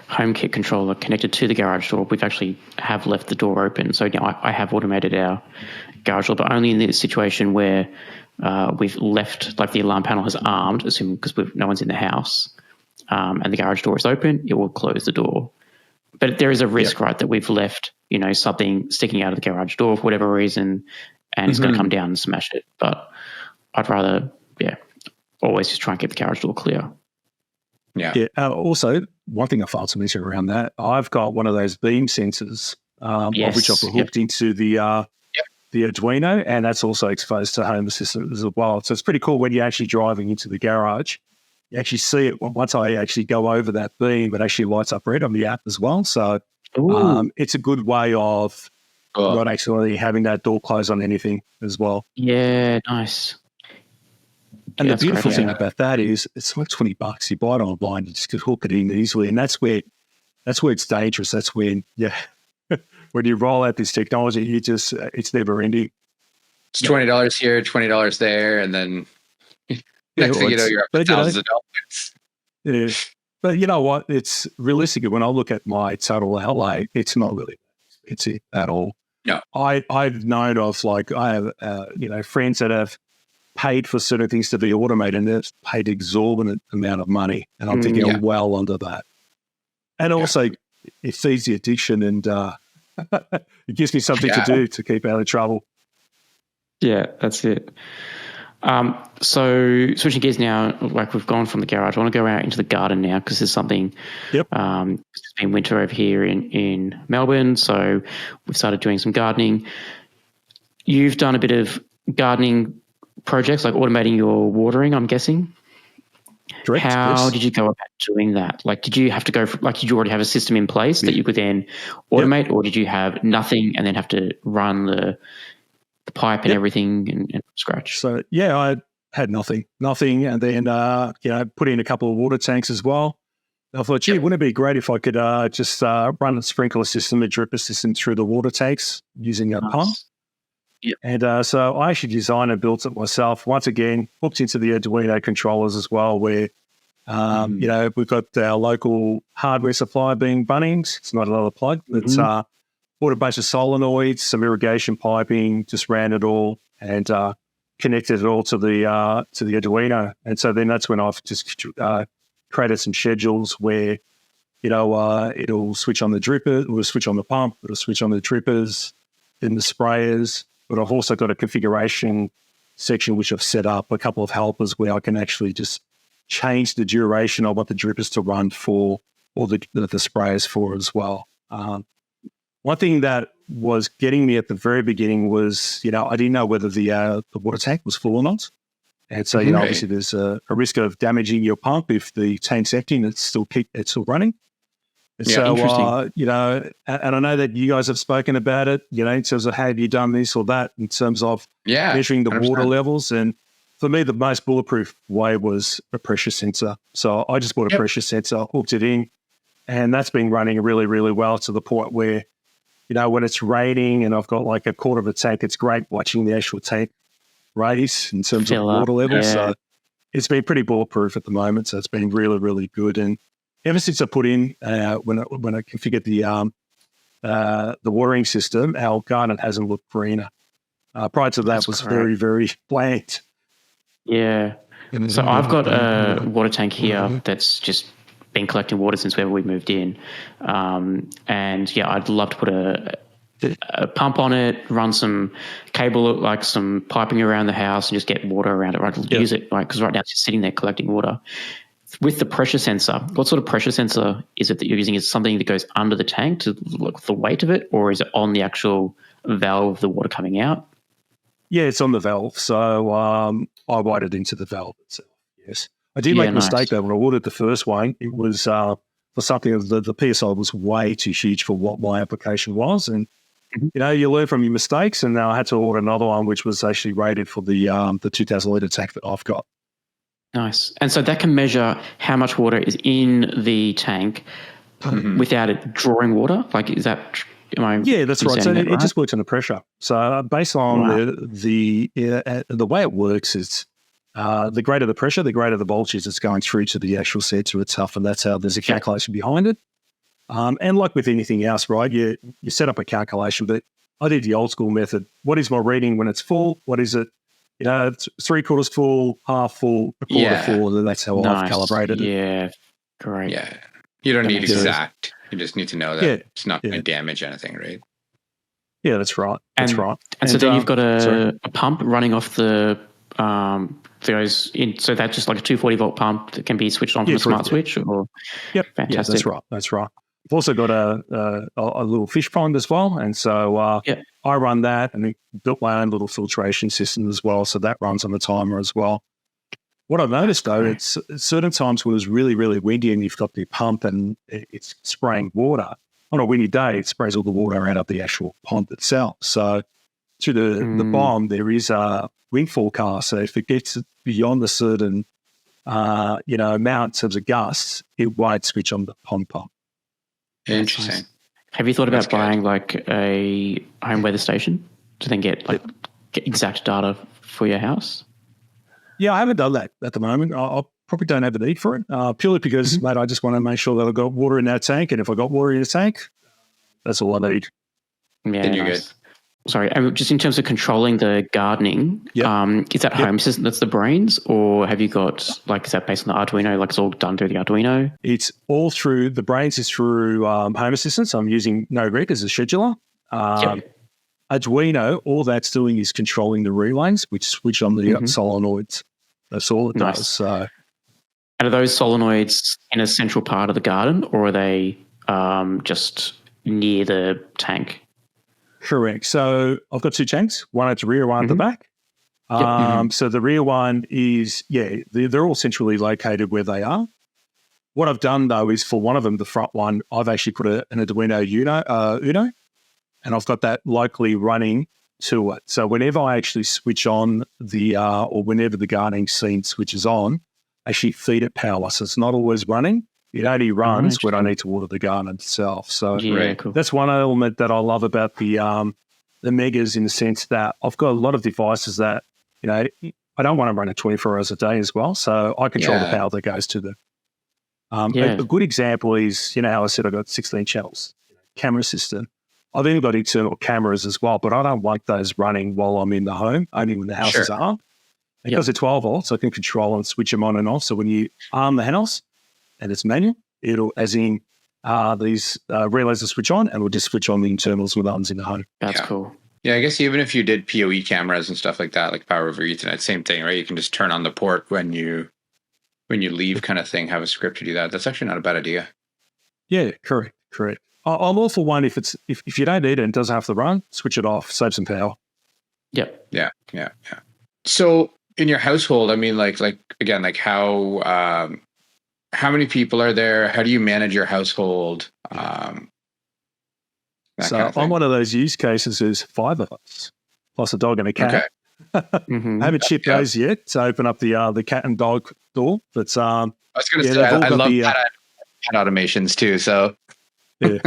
HomeKit controller connected to the garage door, we've actually have left the door open. So I have automated our garage door, but only in this situation where we've left, like the alarm panel has armed, assuming because no one's in the house, and the garage door is open, it will close the door. But there is a risk, right, that we've left, something sticking out of the garage door for whatever reason, and it's going to come down and smash it. But I'd rather, always just try and keep the garage door clear. Yeah. Also, one thing I failed to mention around that, I've got one of those beam sensors, of which I've hooked into the Arduino, and that's also exposed to Home Assistant as well. So it's pretty cool when you're actually driving into the garage. you actually see it once I actually go over that beam. It actually lights up red on the app as well. So it's a good way of not actually having that door close on anything as well. Yeah, nice. And the beautiful thing about that is it's like $20. You buy it online, you just could hook it in easily. And that's where it's dangerous. That's when, when you roll out this technology, it's never ending. It's $20 here, $20 there, and then next thing you know, you're up to thousands of dollars. Yeah. But you know what? It's realistic. When I look at my total outlay, it's not really expensive at all. No. I've known of, like, I have, friends that have paid for certain things to be automated, and they've paid exorbitant amount of money. And I'm thinking, I'm well under that. And also, it feeds the addiction, and it gives me something to do to keep out of trouble. Yeah, that's it. So switching gears now, like we've gone from the garage, I want to go out into the garden now because there's something. Yep. It's been winter over here in Melbourne, so we've started doing some gardening. You've done a bit of gardening projects, like automating your watering, I'm guessing. Correct. How did you go about doing that? Like, did you have to go did you already have a system in place that you could then automate, or did you have nothing and then have to run the pipe and everything and from scratch? So, I had nothing. And then, put in a couple of water tanks as well. I thought, wouldn't it be great if I could just run a sprinkler system, a dripper system through the water tanks using a pump? Yep. And so I actually designed and built it myself. Once again, hooked into the Arduino controllers as well, where, we've got our local hardware supplier being Bunnings. It's not another plug. It's bought a bunch of solenoids, some irrigation piping, just ran it all and connected it all to the Arduino. And so then that's when I've just created some schedules where, it'll switch on the dripper, it'll switch on the pump, it'll switch on the drippers, then the sprayers. But I've also got a configuration section which I've set up, a couple of helpers where I can actually just change the duration I want the drippers to run for, or the sprayers for as well. One thing that was getting me at the very beginning was, I didn't know whether the water tank was full or not. And so, obviously there's a risk of damaging your pump if the tank's empty and it's still running. And so, and I know that you guys have spoken about it, in terms of, have you done this or that, in terms of measuring the 100%. Water levels. And for me, the most bulletproof way was a pressure sensor. So I just bought a pressure sensor, hooked it in, and that's been running really, really well to the point where, when it's raining and I've got like a quarter of a tank, it's great watching the actual tank raise in terms of water levels. So it's been pretty bulletproof at the moment. So it's been really, really good. And ever since I put in, when I configured the watering system, our garden hasn't looked greener. Prior to that was very, very bland. Yeah. So I've got a water tank here that's just been collecting water since whenever we moved in. I'd love to put a pump on it, run some cable, like some piping around the house and just get water around it, right? Use it, right? Because right now it's just sitting there collecting water. With the pressure sensor, what sort of pressure sensor is it that you're using? Is it something that goes under the tank to look the weight of it, or is it on the actual valve, the water coming out? Yeah, it's on the valve. So I wired it into the valve itself, yes. I did make a mistake though when I ordered the first one. It was for something the PSI was way too huge for what my application was, and you learn from your mistakes. And now I had to order another one which was actually rated for the 2,000 litre tank that I've got. Nice, and so that can measure how much water is in the tank without it drawing water. Like, is that? Yeah, that's right. So it just works under pressure. So based on the way it works is. The greater the pressure, the greater the voltage it's going through to the actual sensor itself, and that's how there's a calculation behind it. And like with anything else, right, you set up a calculation, but I did the old school method. What is my reading when it's full? What is it? It's 3/4 full, half full, a quarter full, and that's how I've calibrated it. Yeah, great. Yeah, you don't need exact. You just need to know that it's not going to damage anything, right? Yeah, that's right. That's right. And so then you've got a pump running off the so that's just like a 240 volt pump that can be switched on from a smart switch. Or fantastic. Yeah, that's right. I've also got a little fish pond as well, and so I run that, and I built my own little filtration system as well. So that runs on the timer as well. What I've noticed though, it's certain times when it's really, really windy and you've got the pump and it's spraying water. On a windy day, it sprays all the water out of the actual pond itself. So through the bomb, there is a wind forecast. So if it gets beyond a certain amount in terms of gusts, it won't switch on the pond pump. Interesting. Nice. Have you thought about That's good. buying like a home weather station to then get exact data for your house? Yeah, I haven't done that at the moment. I probably don't have a need for it, purely because, mate, I just want to make sure that I've got water in that tank. And if I've got water in the tank, that's all I need. Yeah, Then you're nice. good. Sorry, just in terms of controlling the gardening, is that Home Assistant that's the brains, or have you got, is that based on the Arduino, it's all done through the Arduino? It's all through, the brains is through Home Assistant. So I'm using NoGrid as a scheduler. Arduino, all that's doing is controlling the relays, which switch on the solenoids. That's all it does. So, and are those solenoids in a central part of the garden, or are they just near the tank? Correct. So I've got two tanks, one at the rear, one at the back. So the rear one is, they're all centrally located where they are. What I've done, though, is for one of them, the front one, I've actually put an Arduino Uno, and I've got that locally running to it. So whenever I actually switch on or whenever the gardening scene switches on, I actually feed it power. So it's not always running. It only runs when I need to water the garden itself. So that's one element that I love about the Megas, in the sense that I've got a lot of devices that, I don't want to run it 24 hours a day as well. So I control the power that goes to them. A good example is, how I said I got 16 channels, camera system. I've even got internal cameras as well, but I don't want those running while I'm in the home, only when the house is armed. Because they're 12 volts, I can control and switch them on and off. So when you arm the house and it's manual, it'll, as in these relays will switch on, and we'll just switch on the internals with ones in the home. That's cool. Yeah, I guess even if you did PoE cameras and stuff like that, like power over Ethernet, same thing, right? You can just turn on the port when you leave, kind of thing, have a script to do that. That's actually not a bad idea. Yeah, correct. I'm all for one, if you don't need it and it doesn't have to run, switch it off, save some power. Yep. Yeah. So in your household, I mean, again, how many people are there? How do you manage your household? So I'm one of those use cases. There's 5 of us, plus a dog and a cat. I haven't shipped those yet to open up the cat and dog door. But I was going to say, I love cat automations too. So yeah.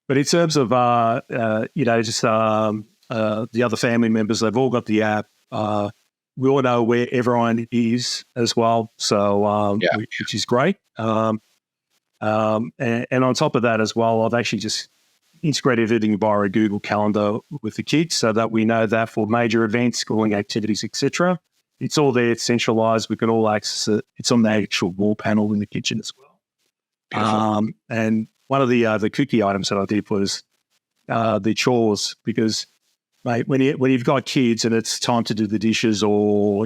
But in terms of just the other family members, they've all got the app. We all know where everyone is as well, so which is great. And on top of that as well, I've actually just integrated everything via a Google Calendar with the kids, so that we know that for major events, schooling activities, etc., it's all there. It's centralized. We can all access it. It's on the actual wall panel in the kitchen as well. And one of the cookie items that I did was the chores, because, mate, when you've got kids and it's time to do the dishes or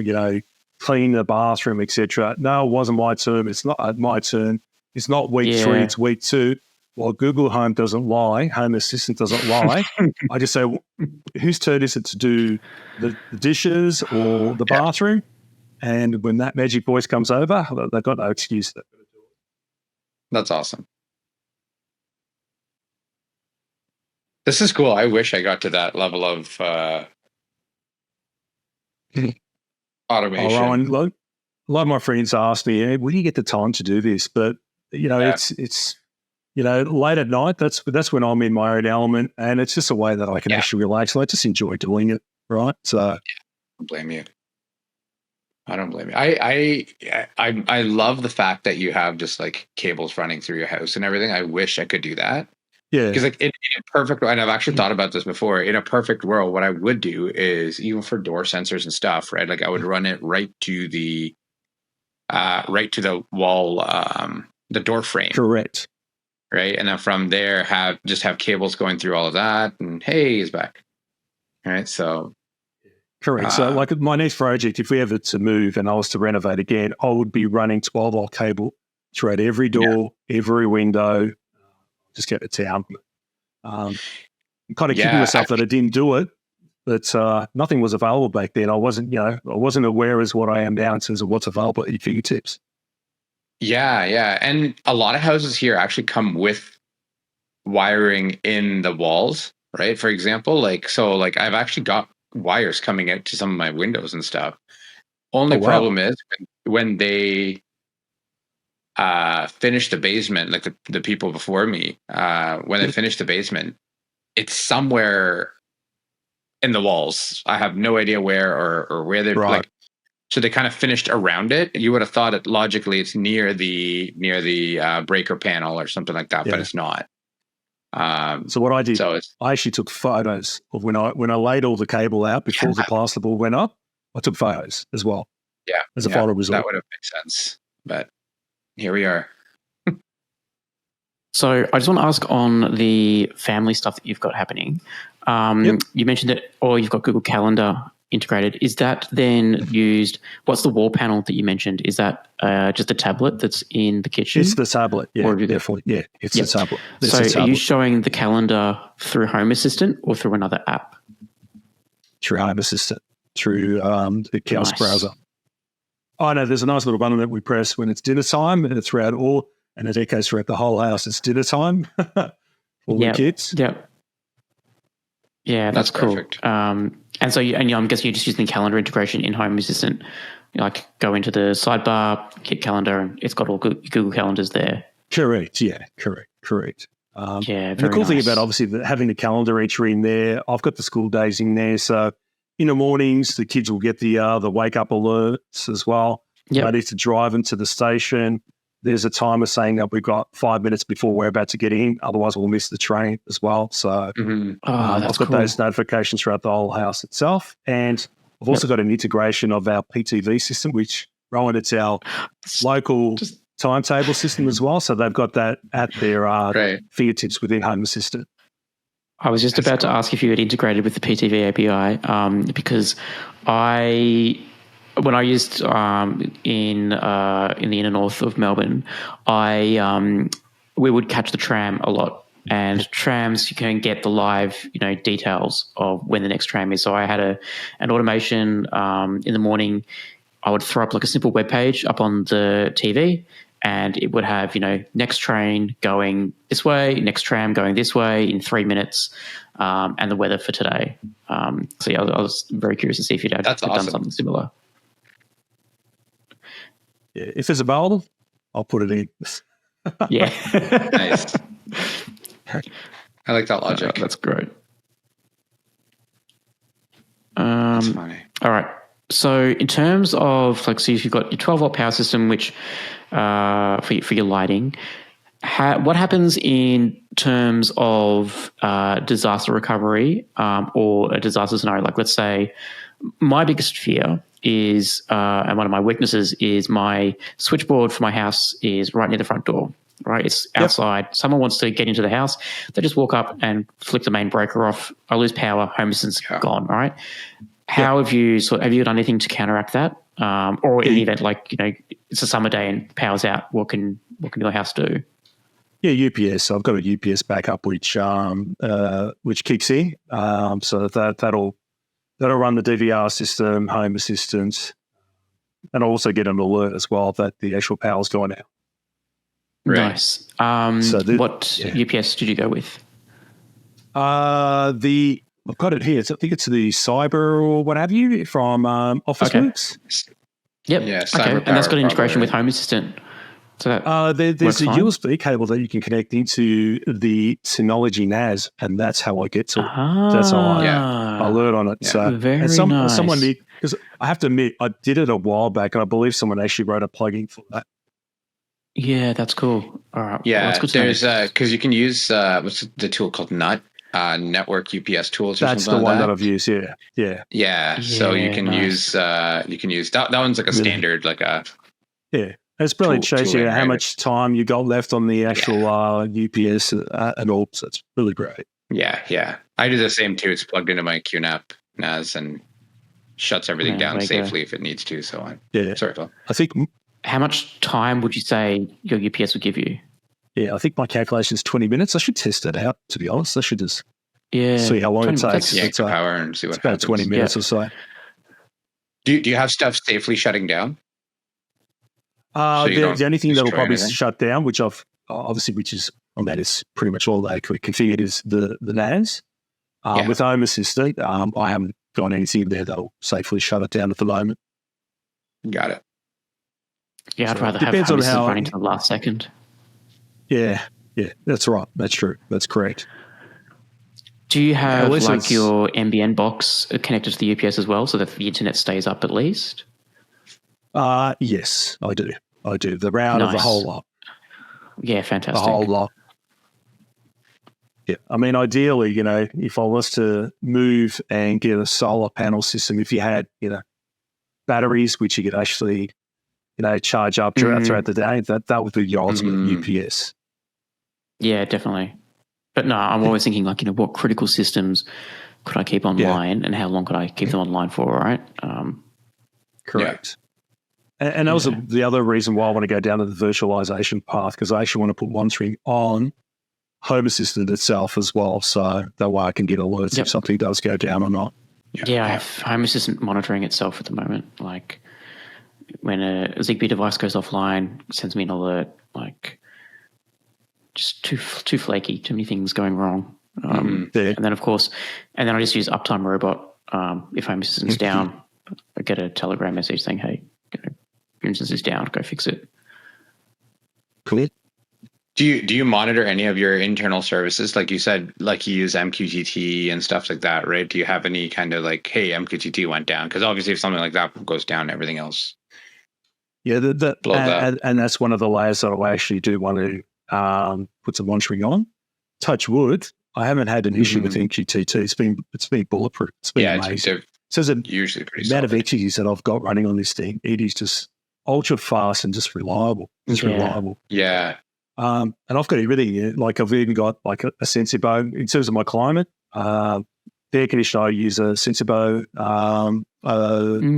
clean the bathroom, etc. No, it wasn't my turn. It's not my turn. It's not week 3. It's week 2. Well, Google Home doesn't lie. Home Assistant doesn't lie. I just say, whose turn is it to do the dishes or the bathroom? And when that magic voice comes over, they've got no excuse. That's awesome. This is cool. I wish I got to that level of automation. Rohan, a lot of my friends ask me, hey, where do you get the time to do this? But, it's late at night, that's when I'm in my own element, and it's just a way that I can actually relax. I just enjoy doing it, right? So I don't blame you. I love the fact that you have just cables running through your house and everything. I wish I could do that. Yeah. Because in a perfect, and I've actually thought about this before, in a perfect world, what I would do is, even for door sensors and stuff, right? I would run it right to the wall, the door frame. Correct. Right. And then from there have cables going through all of that, and hey, he's back. All right. So correct. So my next project, if we ever to move and I was to renovate again, I would be running 12-volt cable throughout every door, every window. Just get it down. Kind of kicking myself that I didn't do it, but nothing was available back then. I wasn't aware as what I am now in terms of what's available at your fingertips. Yeah. And a lot of houses here actually come with wiring in the walls, right? For example, I've actually got wires coming out to some of my windows and stuff. Only problem is when they finish the basement, like the people before me, when they finish the basement, it's somewhere in the walls. I have no idea where or where they're like. So they kind of finished around it. You would have thought it logically it's near the breaker panel or something like that, but it's not. So what I did, I actually took photos of when I laid all the cable out before the plasterboard went up. I took photos as well. Yeah, as a final result. That would have made sense, but here we are. So I just want to ask on the family stuff that you've got happening. You mentioned that, or you've got Google Calendar integrated. Is that then used? What's the wall panel that you mentioned? Is that just a tablet that's in the kitchen? It's the tablet. Yeah, definitely. Yeah, it's the tablet. So are you showing the calendar through Home Assistant or through another app? Through Home Assistant, through the Kiosk browser. Oh no, there's a nice little button that we press when it's dinner time, and it's throughout and it echoes throughout the whole house. It's dinner time for the kids. Yep. Yeah, that's cool. Perfect. And so, I'm guessing you're just using the calendar integration in Home Assistant. You go into the sidebar, hit calendar, and it's got all Google calendars there. Correct. Yeah. Correct. Very the cool thing nice. about obviously having the calendar entry in there, I've got the school days in there, so in the mornings the kids will get the wake up alerts as well. Yep. I need to drive them to the station. There's a timer saying that we've got 5 minutes before we're about to get in, otherwise we'll miss the train as well. So I've got those notifications throughout the whole house itself. And I've also got an integration of our PTV system, which, Rohan, it's our local timetable system as well. So they've got that at their fingertips within Home Assistant. I was just about to ask if you had integrated with the PTV API because when I used in the inner north of Melbourne, we would catch the tram a lot, and trams you can get the live details of when the next tram is. So I had an automation in the morning. I would throw up a simple web page up on the TV, and it would have next train going this way, next tram going this way in 3 minutes, and the weather for today. So yeah, I was very curious to see if you'd done something similar. Yeah, if it's available, I'll put it in. Yeah. Nice. I like that logic. That's great. That's funny. All right. So in terms of so if you've got your 12-volt power system, which for your lighting, what happens in terms of disaster recovery or a disaster scenario? Let's say my biggest fear is, and one of my weaknesses is my switchboard for my house is right near the front door, right? It's outside. Yep. Someone wants to get into the house. They just walk up and flick the main breaker off. I lose power. Home Assistant's gone, right? How have you done anything to counteract that? Or in the event, it's a summer day and power's out, what can your house do? Yeah, UPS. So I've got a UPS backup which kicks in. So that'll run the DVR system, Home Assistant, and I'll also get an alert as well that the actual power's going out. Right. Nice. What UPS did you go with? I've got it here. I think it's the Cyber or what have you from Officeworks. Yep. Yeah. Okay. And that's got an integration with Home Assistant. So there's a USB cable that you can connect into the Synology NAS, and that's how I get to it. That's how I alert on it. Yeah. So, very nice. Someone because I have to admit, I did it a while back, and I believe someone actually wrote a plugin for that. Yeah, that's cool. All right. Yeah, well, that's good there's because you can use what's the tool called NUT. Network UPS tools. That's the one that I've used. Yeah. So you can use that one's like a standard It's brilliant. It shows you how much time you got left on the actual UPS and all. So it's really great. Yeah. I do the same too. It's plugged into my QNAP NAS and shuts everything down safely if it needs to. So on. Yeah. Sorry, Phil. I think. How much time would you say your UPS would give you? Yeah, I think my calculation is 20 minutes. I should test it out, to be honest. I should just Yeah. See how long it 20 takes. Yank the power and see what it's about happens. 20 minutes or so. Do you have stuff safely shutting down? The only thing that'll probably anything? shut down, which I've obviously, which is on that is pretty much all they could configured, is the NAS. With Home Assistant, I haven't got anything there that'll safely shut it down at the moment. Got it. Yeah, I'd So rather have depends Home on Assistant how- running to the last second. Yeah, that's right. That's true. That's correct. Do you have Unless like it's- your NBN box connected to the UPS as well, so that the internet stays up at least? Yes, I do. The router, the Nice. whole lot. Yeah, fantastic. The whole lot. Yeah. I mean, ideally, if I was to move and get a solar panel system, if you had, batteries which you could actually, charge up throughout the day, that would be your ultimate UPS. Yeah, definitely. But no, I'm always thinking like, what critical systems could I keep online and how long could I keep them online for, right? Correct. And that was the other reason why I want to go down to the virtualization path, because I actually want to put monitoring on Home Assistant itself as well, so that way I can get alerts if something does go down or not. Yeah, I have Home Assistant monitoring itself at the moment. Like when a Zigbee device goes offline, it sends me an alert. Like just too flaky, too many things going wrong. And then of course, I just use Uptime Robot. If Home Assistant's down, I get a Telegram message saying, "Hey, your instance is down. Go fix it." Clear. Do you monitor any of your internal services? Like you said, like you use MQTT and stuff like that, right? Do you have any kind of like, hey, MQTT went down? Because obviously if something like that goes down, everything else. Yeah, and that's one of the layers that I actually do want to put some monitoring on. Touch wood, I haven't had an issue with MQTT. It's been bulletproof. It's been amazing. So there's usually pretty amount solid. of entities that I've got running on this thing. It is just ultra fast and just reliable. It's reliable. Yeah. And I've got everything. Like I've even got like a Sensibo in terms of my climate. The air conditioner, I use a Sensibo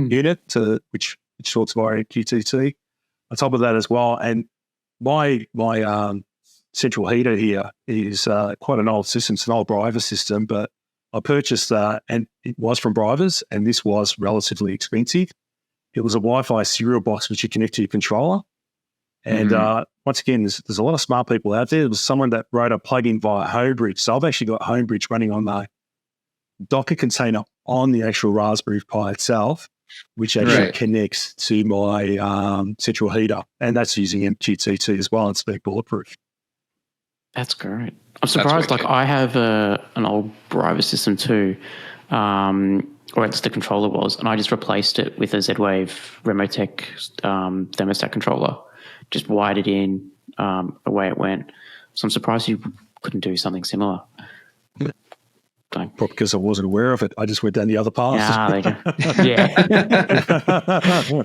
unit which talks via QTT. On top of that as well, and my central heater here is quite an old system. It's an old Briver system, but I purchased that, and it was from Brivers, and this was relatively expensive. It was a Wi-Fi serial box which you connect to your controller. And once again, there's a lot of smart people out there. There was someone that wrote a plugin via Homebridge. So I've actually got Homebridge running on the Docker container on the actual Raspberry Pi itself, which actually connects to my central heater. And that's using MQTT as well. It's been bulletproof. That's great. I'm surprised. Like I have an old Briver system too, or it's the controller was, and I just replaced it with a Z-Wave Remotech thermostat controller. Just wired it in, away it went. So I'm surprised you couldn't do something similar. Probably because I wasn't aware of it. I just went down the other path. There you go.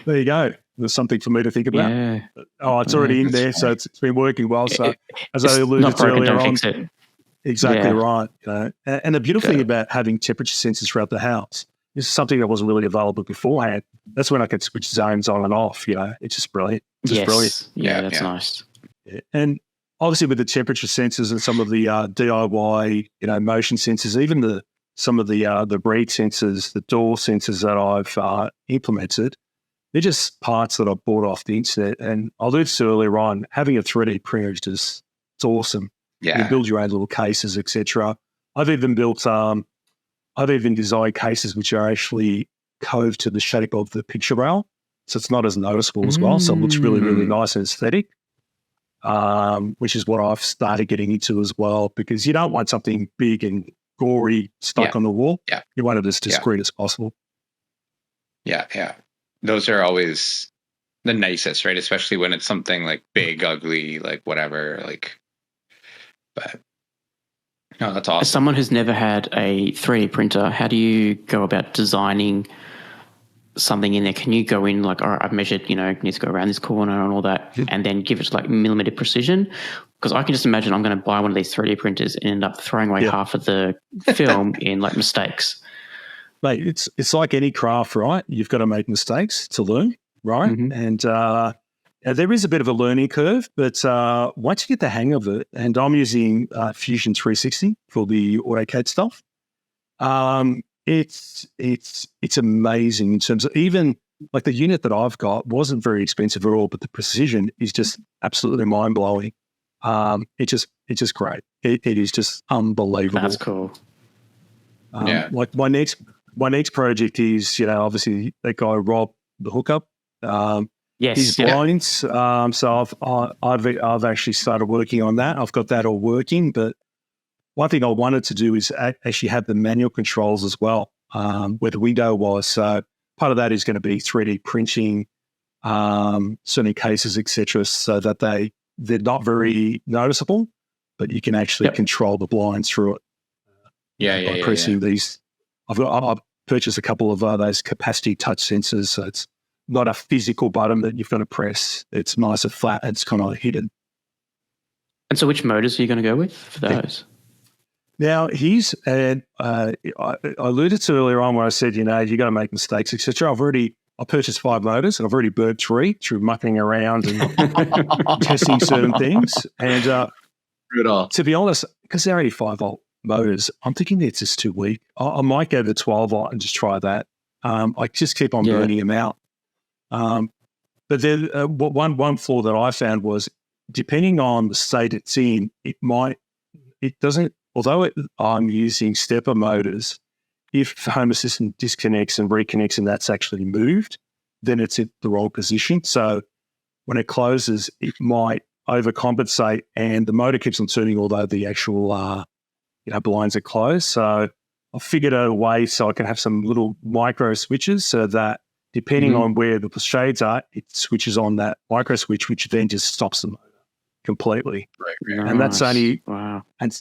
There you go. There's something for me to think about. Yeah. Oh, it's already in there, so it's been working well. So as I alluded to earlier on, exactly right. And the beautiful thing about having temperature sensors throughout the house, this is something that wasn't really available beforehand. That's when I could switch zones on and off. It's just brilliant. Brilliant. Yeah, that's nice. Yeah. And obviously with the temperature sensors and some of the DIY, motion sensors, even some of the breathe sensors, the door sensors that I've implemented, they're just parts that I bought off the internet. And I alluded to earlier on, having a 3D printer is just, it's awesome. Yeah. You build your own little cases, etc. I've even designed cases which are actually cove to the shape of the picture rail, so it's not as noticeable as well. So it looks really, really nice and aesthetic, which is what I've started getting into as well, because you don't want something big and gory stuck on the wall. Yeah. You want it as discreet as possible. Yeah, yeah. Those are always the nicest, right? Especially when it's something like big, ugly, like whatever, like, but no, that's awesome. As someone who's never had a 3D printer, how do you go about designing something in there? Can you go in like, all right, I've measured, it needs to go around this corner and all that, and then give it like millimeter precision? Because I can just imagine I'm going to buy one of these 3D printers and end up throwing away half of the film in like mistakes. Mate, it's like any craft, right? You've got to make mistakes to learn, right? And there is a bit of a learning curve, but once you get the hang of it, and I'm using Fusion 360 for the AutoCAD stuff, it's amazing in terms of even like the unit that I've got wasn't very expensive at all, but the precision is just absolutely mind blowing. It's just great. It is just unbelievable. That's cool. Like my next project is, obviously that guy Rob the hookup. Yes, his blinds. So I've actually started working on that. I've got that all working, but one thing I wanted to do is actually have the manual controls as well, where the window was. So part of that is going to be 3D printing certain cases, etc., so that they're not very noticeable, but you can actually control the blinds through it. By pressing these. I've purchased a couple of those capacity touch sensors, so it's not a physical button that you've got to press. It's nice and flat. It's kind of hidden. And so which motors are you going to go with for those? Now, I alluded to earlier on where I said, you got to make mistakes, etc. I purchased 5 motors, and I've already burnt 3 through mucking around and testing certain things. And to be honest, because they're only 5-volt motors, I'm thinking it's just too weak. I might go to 12-volt and just try that. I just keep on burning them out. But then one flaw that I found was, depending on the state it's in, although I'm using stepper motors, if Home Assistant disconnects and reconnects and that's actually moved, then it's in the wrong position. So when it closes, it might overcompensate and the motor keeps on turning, although the actual blinds are closed. So I figured out a way so I can have some little micro switches so that depending on where the shades are, it switches on that micro switch, which then just stops the motor completely. Right. And that's only, wow. And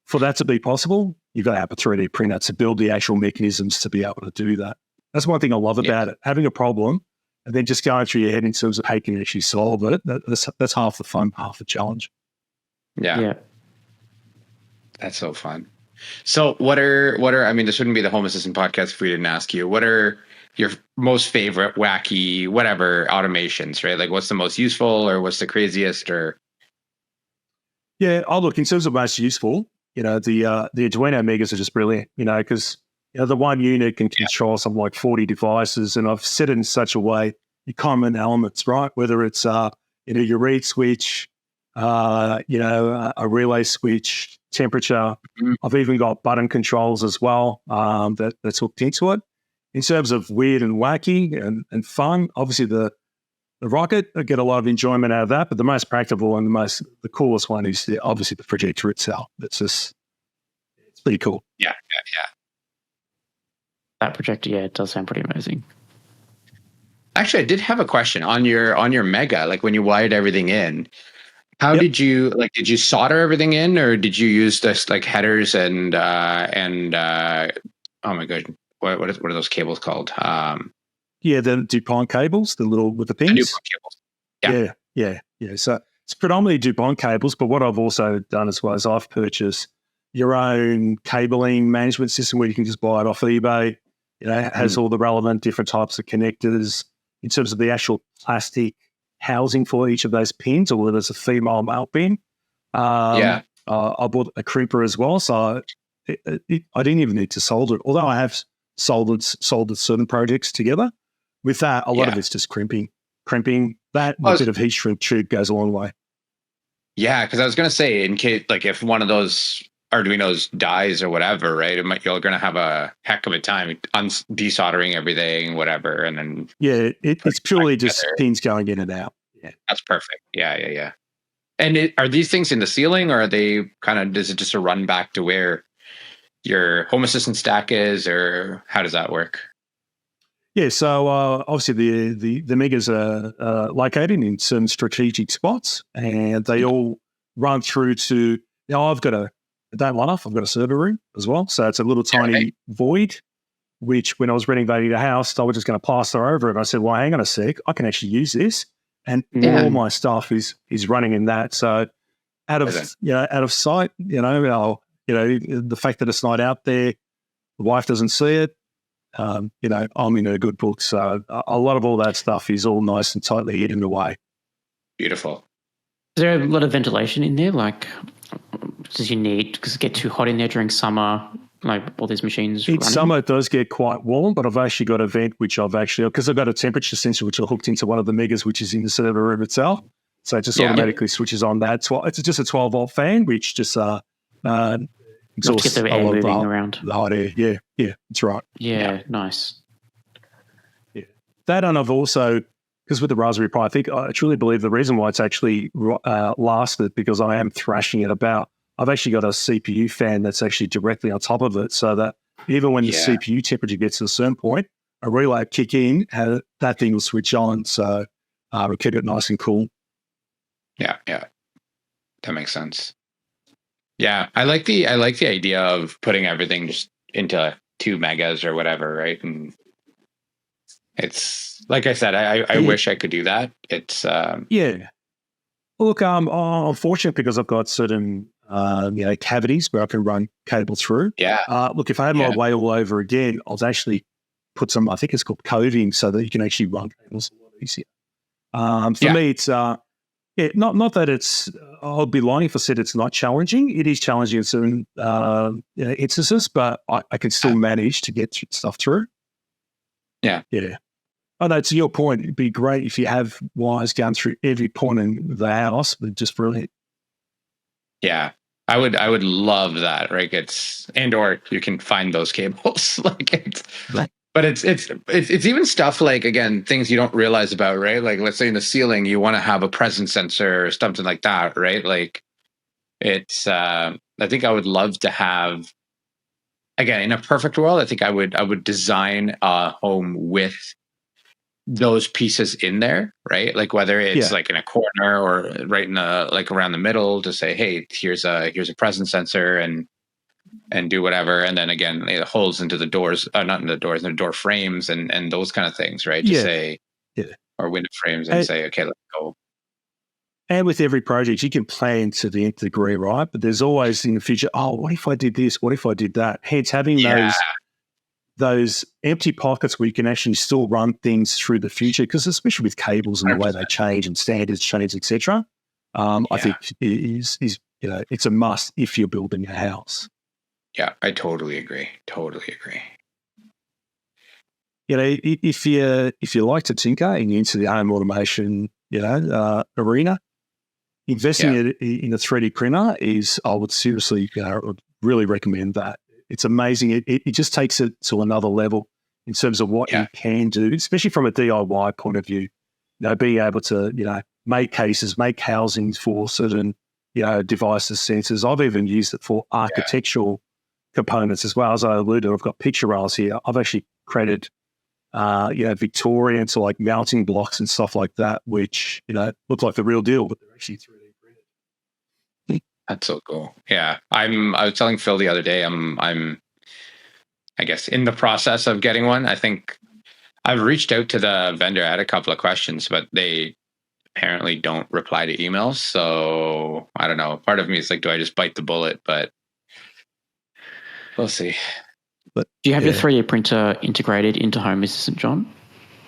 for that to be possible, you've got to have a 3D printer to build the actual mechanisms to be able to do that. That's one thing I love about it. Having a problem and then just going through your head in terms of how you can actually solve it. That's half the fun, half the challenge. Yeah. That's so fun. So what are, I mean, this wouldn't be the Home Assistant podcast if we didn't ask you, what are your most favorite wacky, whatever automations, right? Like what's the most useful or what's the craziest or? Yeah. Oh, look, in terms of most useful, the Arduino Megas are just brilliant, because the one unit can control something like 40 devices, and I've set it in such a way, your common elements, right? Whether it's your read switch, a relay switch, temperature. I've even got button controls as well that's hooked into it. In terms of weird and wacky and fun, obviously the rocket, I get a lot of enjoyment out of that, but the most practical and the coolest one is obviously the projector itself. It's pretty cool. Yeah. That projector, it does sound pretty amazing. Actually, I did have a question on your Mega, like when you wired everything in. How did you solder everything in, or did you use this like headers and oh my god, what are those cables called? The DuPont cables, the little with the pins. The DuPont cables. Yeah. So it's predominantly DuPont cables, but what I've also done as well is I've purchased your own cabling management system where you can just buy it off eBay. It has all the relevant different types of connectors in terms of the actual plastic housing for each of those pins, or whether it's a female male pin. I bought a crimper as well, so I didn't even need to solder it. Although I have soldered certain projects together. With that, a lot of it's just crimping. That a bit of heat shrink tube goes a long way. Yeah, because I was going to say, in case like if one of those Arduinos dies or whatever, right? You're going to have a heck of a time desoldering everything, whatever, and then it's purely just pins going in and out. Yeah, that's perfect. Yeah. And are these things in the ceiling, or are they is it just a run back to where your Home Assistant stack is, or how does that work? Yeah, so obviously the Megas are located in some strategic spots, and they all run through to. I've got a server room as well, so it's a little tiny void. Which, when I was renovating the house, I was just going to plaster over it. I said, "Well, hang on a sec, I can actually use this," and all my stuff is running in that. So out of sight, the fact that it's not out there, the wife doesn't see it. I'm in a good book, so a lot of all that stuff is all nice and tightly hidden away. Beautiful. Is there a lot of ventilation in there? Like, does it get too hot in there during summer? Like all these machines In running? summer, it does get quite warm, but I've actually got a vent because I've got a temperature sensor which are hooked into one of the megas, which is in the server room itself. So it just automatically switches on that. It's just a 12-volt fan, which just exhausts get the air moving around. The hot air. Yeah, that's right. Yeah, nice. Yeah, that, and I've also, because with the Raspberry Pi, I truly believe the reason why it's actually lasted, because I am thrashing it about. I've actually got a CPU fan that's actually directly on top of it, so that even when the CPU temperature gets to a certain point, a relay will kick in, that thing will switch on, so we'll keep it nice and cool. Yeah, that makes sense. Yeah, I like the idea of putting everything just into 2 megas or whatever, right? And it's like I said, I wish I could do that. It's yeah. Look, I'm fortunate because I've got certain cavities where I can run cable through. Yeah. Look, if I had my way all over again, I'll actually put some, I think it's called coving, so that you can actually run cables a lot easier. For me, it's not that it's. I'll be lying if I said it's not challenging. It is challenging in certain instances, but I can still manage to get stuff through. Yeah. I know, to your point, it'd be great if you have wires going through every point in the house, but just brilliant. Yeah, I would love that, right? Or you can find those cables, but it's even stuff like, again, things you don't realize about, right? Like, let's say in the ceiling, you want to have a presence sensor or something like that, right? Like, it's, I think I would love to have, again, in a perfect world, I think I would design a home with those pieces in there, right? Like whether it's like in a corner or right in the, like around the middle, to say, hey, here's a presence sensor and do whatever. And then again, it holes into the doors, not in the doors, in the door frames and those kind of things, right? To say, or window frames and say, okay, let's go. And with every project, you can plan to the nth degree, right? But there's always in the future, what if I did this? What if I did that? Hence, having those empty pockets where you can actually still run things through the future, because especially with cables and 100%. The way they change and standards change, etc. I think is it's a must if you're building a house. Yeah, I totally agree. If you like to tinker and you're into the home automation, arena, investing in a 3D printer I would seriously, really recommend that. It's amazing. It just takes it to another level in terms of what you can do, especially from a DIY point of view. Being able to, make cases, make housings for certain, devices, sensors. I've even used it for architectural components as well. As I alluded, I've got picture rails here. I've actually created, Victorian to like mounting blocks and stuff like that, which, look like the real deal, but they're actually 3D printed. That's so cool. Yeah. I was telling Phil the other day, I'm I guess in the process of getting one. I think I've reached out to the vendor. I had a couple of questions, but they apparently don't reply to emails. So I don't know. Part of me is like, do I just bite the bullet? But we'll see. But do you have your 3D printer integrated into Home Assistant, John?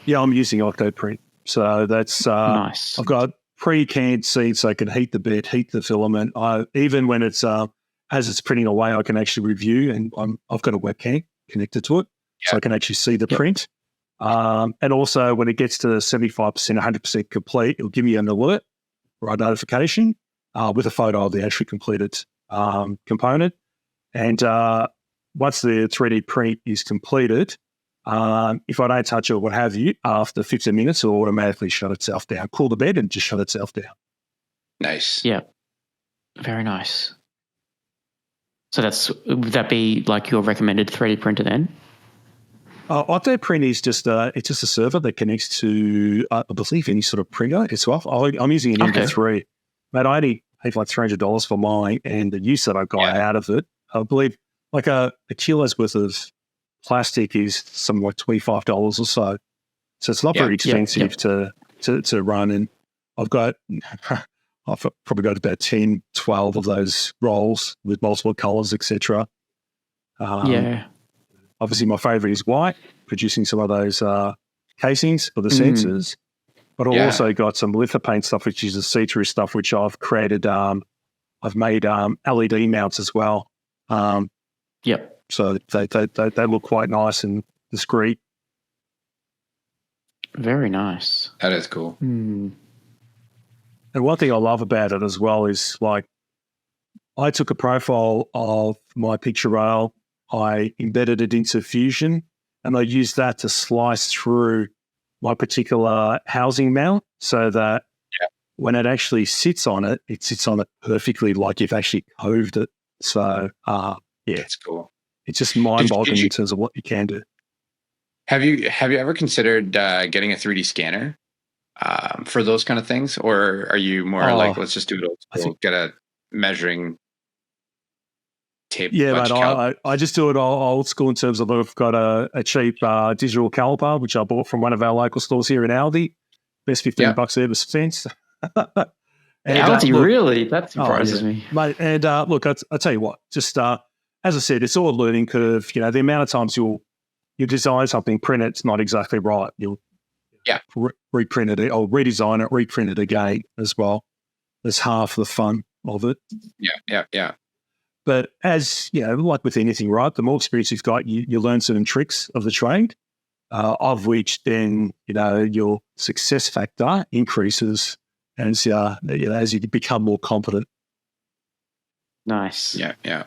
Yeah, I'm using Octoprint. So that's nice. I've got pre-canned seeds, so I can heat the bed, heat the filament. Even when it's as it's printing away, I can actually review, and I've got a webcam connected to it, so I can actually see the print. And also, when it gets to 75%, 100% complete, it'll give me an alert or a notification with a photo of the actually completed component. And once the 3D print is completed, if I don't touch it or what have you, after 15 minutes, it'll automatically shut itself down, cool the bed and just shut itself down. Nice. Yeah. Very nice. So would that be like your recommended 3D printer then? Octoprint is just it's just a server that connects to, I believe, any sort of printer itself. I'm using an M3. Mate, I only paid like $300 for mine, and the use that I got out of it, I believe like a kilo's worth of plastic is something like $25 or so. So it's not very expensive to run. And I've probably got about 10, 12 of those rolls with multiple colors, etc. Obviously, my favorite is white, producing some of those casings for the sensors. But I've also got some lithopaint stuff, which is a see-through stuff, which I've created. I've made LED mounts as well. So they look quite nice and discreet. Very nice. That is cool. And one thing I love about it as well is, like, I took a profile of my picture rail, I embedded it into Fusion, and I used that to slice through my particular housing mount so that when it actually sits on it sits on it perfectly, like you've actually coved it. So, that's cool. It's just mind-boggling in terms of what you can do. Have you ever considered getting a 3D scanner for those kind of things, or are you more like, let's just do it old school, get a measuring tape? Yeah, but I just do it old school in terms of I've got a cheap digital caliper, which I bought from one of our local stores here in Aldi. Best $15 ever spent. Aldi, really? That surprises me. Mate, and look, I'll tell you what, just as I said, it's all a learning curve. You know, the amount of times you design something, print it, it's not exactly right. You'll reprint it or redesign it, reprint it again as well. That's half the fun of it. Yeah. But as, you know, like with anything, right, the more experience you've got, you learn certain tricks of the trade, of which then, you know, your success factor increases as, as you become more competent. Nice. Yeah.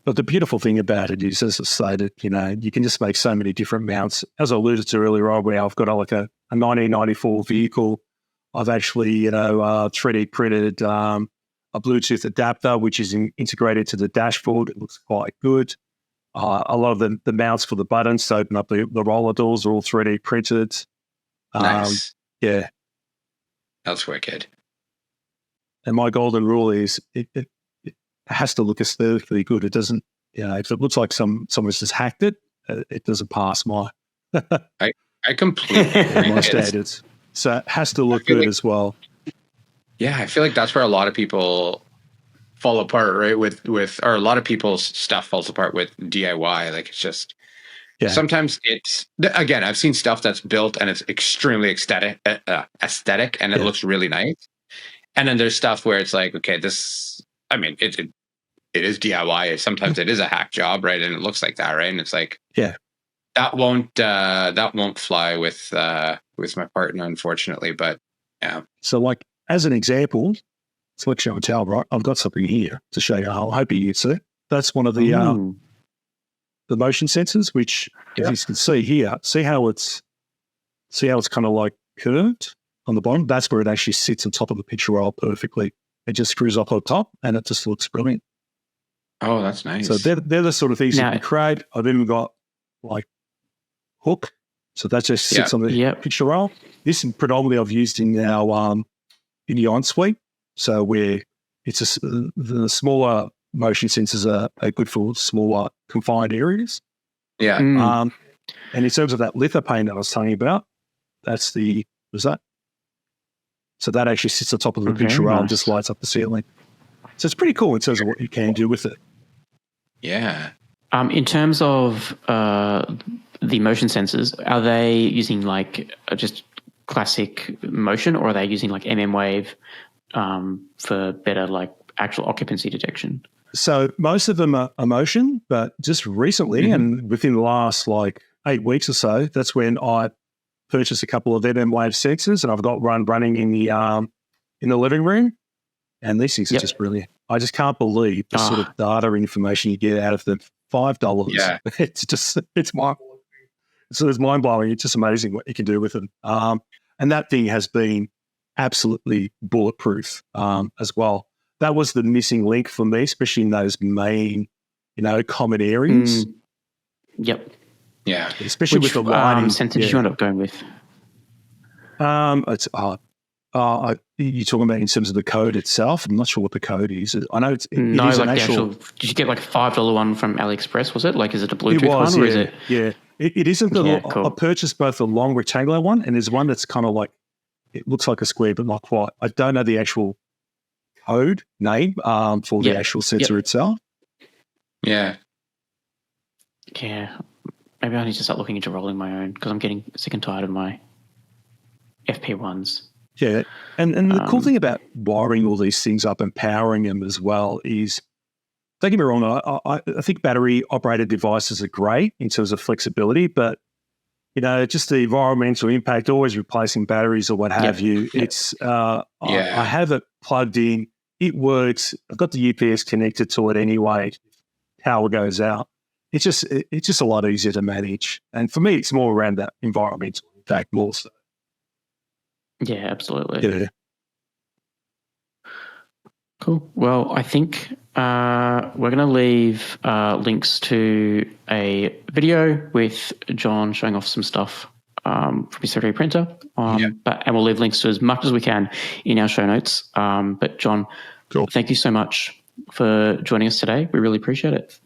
But the beautiful thing about it is, as I stated, you know, you can just make so many different mounts. As I alluded to earlier on, where I've got a 1994 vehicle, I've actually, 3D printed a Bluetooth adapter, which is integrated to the dashboard. It looks quite good. A lot of the mounts for the buttons to open up the roller doors are all 3D printed. Nice. Yeah. That's wicked. And my golden rule is it has to look aesthetically good. It doesn't, if it looks like someone's just hacked it, it doesn't pass my I completely agree. My standards. So it has to look good as well. Yeah, I feel like that's where a lot of people fall apart, right? Or a lot of people's stuff falls apart with DIY. Like, it's just sometimes again, I've seen stuff that's built and it's extremely aesthetic, and it looks really nice. And then there's stuff where it's like, okay, it is DIY. Sometimes it is a hack job, right? And it looks like that, right? And it's like, that won't fly with my partner, unfortunately. But yeah. So, like, as an example, Selection Hotel, right? I've got something here to show you. I hope you see. That's one of the motion sensors, which, as you can see here, see how it's kind of like curved on the bottom. That's where it actually sits on top of the picture roll perfectly. It just screws up on top, and it just looks brilliant. Oh, that's nice. So they're the sort of things you can create. I've even got like hook, so that just sits on the picture roll. This predominantly I've used in our in the ensuite. So where it's the smaller motion sensors are good for smaller confined areas. Yeah. And in terms of that lithopaint that I was telling you about, that's so that actually sits on top of the picture roll and just lights up the ceiling. So it's pretty cool in terms of what you can do with it. Yeah. In terms of the motion sensors, are they using like just classic motion, or are they using like MM-Wave for better like actual occupancy detection? So most of them are motion, but just recently and within the last like 8 weeks or so, that's when I purchased a couple of MM-Wave sensors, and I've got one running in the living room, and these things are just brilliant. I just can't believe the sort of data information you get out of them. $5. Yeah. It's mind-blowing. So it's mind-blowing. It's just amazing what you can do with it. And that thing has been absolutely bulletproof as well. That was the missing link for me, especially in those main, common areas. Yep. Yeah. Especially with the lighting. Sensor did you end up going with? It's you're talking about in terms of the code itself. I'm not sure what the code is. I know it is an actual. Did you get like a $5 one from AliExpress? Was it like, is it a Bluetooth one, or is it? Yeah, it isn't. Cool. I purchased both a long rectangular one, and there's one that's kind of like, it looks like a square, but not quite. I don't know the actual code name for the actual sensor itself. Yeah. Yeah. Maybe I need to start looking into rolling my own, because I'm getting sick and tired of my FP1s. Yeah. And the cool thing about wiring all these things up and powering them as well is, don't get me wrong, I think battery-operated devices are great in terms of flexibility, but, just the environmental impact, always replacing batteries or what have you. It's I have it plugged in. It works. I've got the UPS connected to it anyway. Power goes out. It's just a lot easier to manage. And for me, it's more around that environmental impact more so. Yeah, absolutely. Yeah. Cool. Well, I think we're going to leave links to a video with John showing off some stuff from his 3D printer. And we'll leave links to as much as we can in our show notes. But John, cool. Thank you so much for joining us today. We really appreciate it.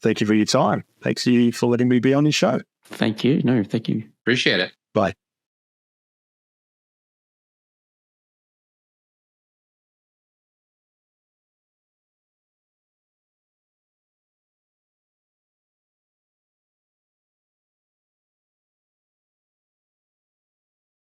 Thank you for your time. Thanks for letting me be on your show. Thank you. No, thank you. Appreciate it. Bye.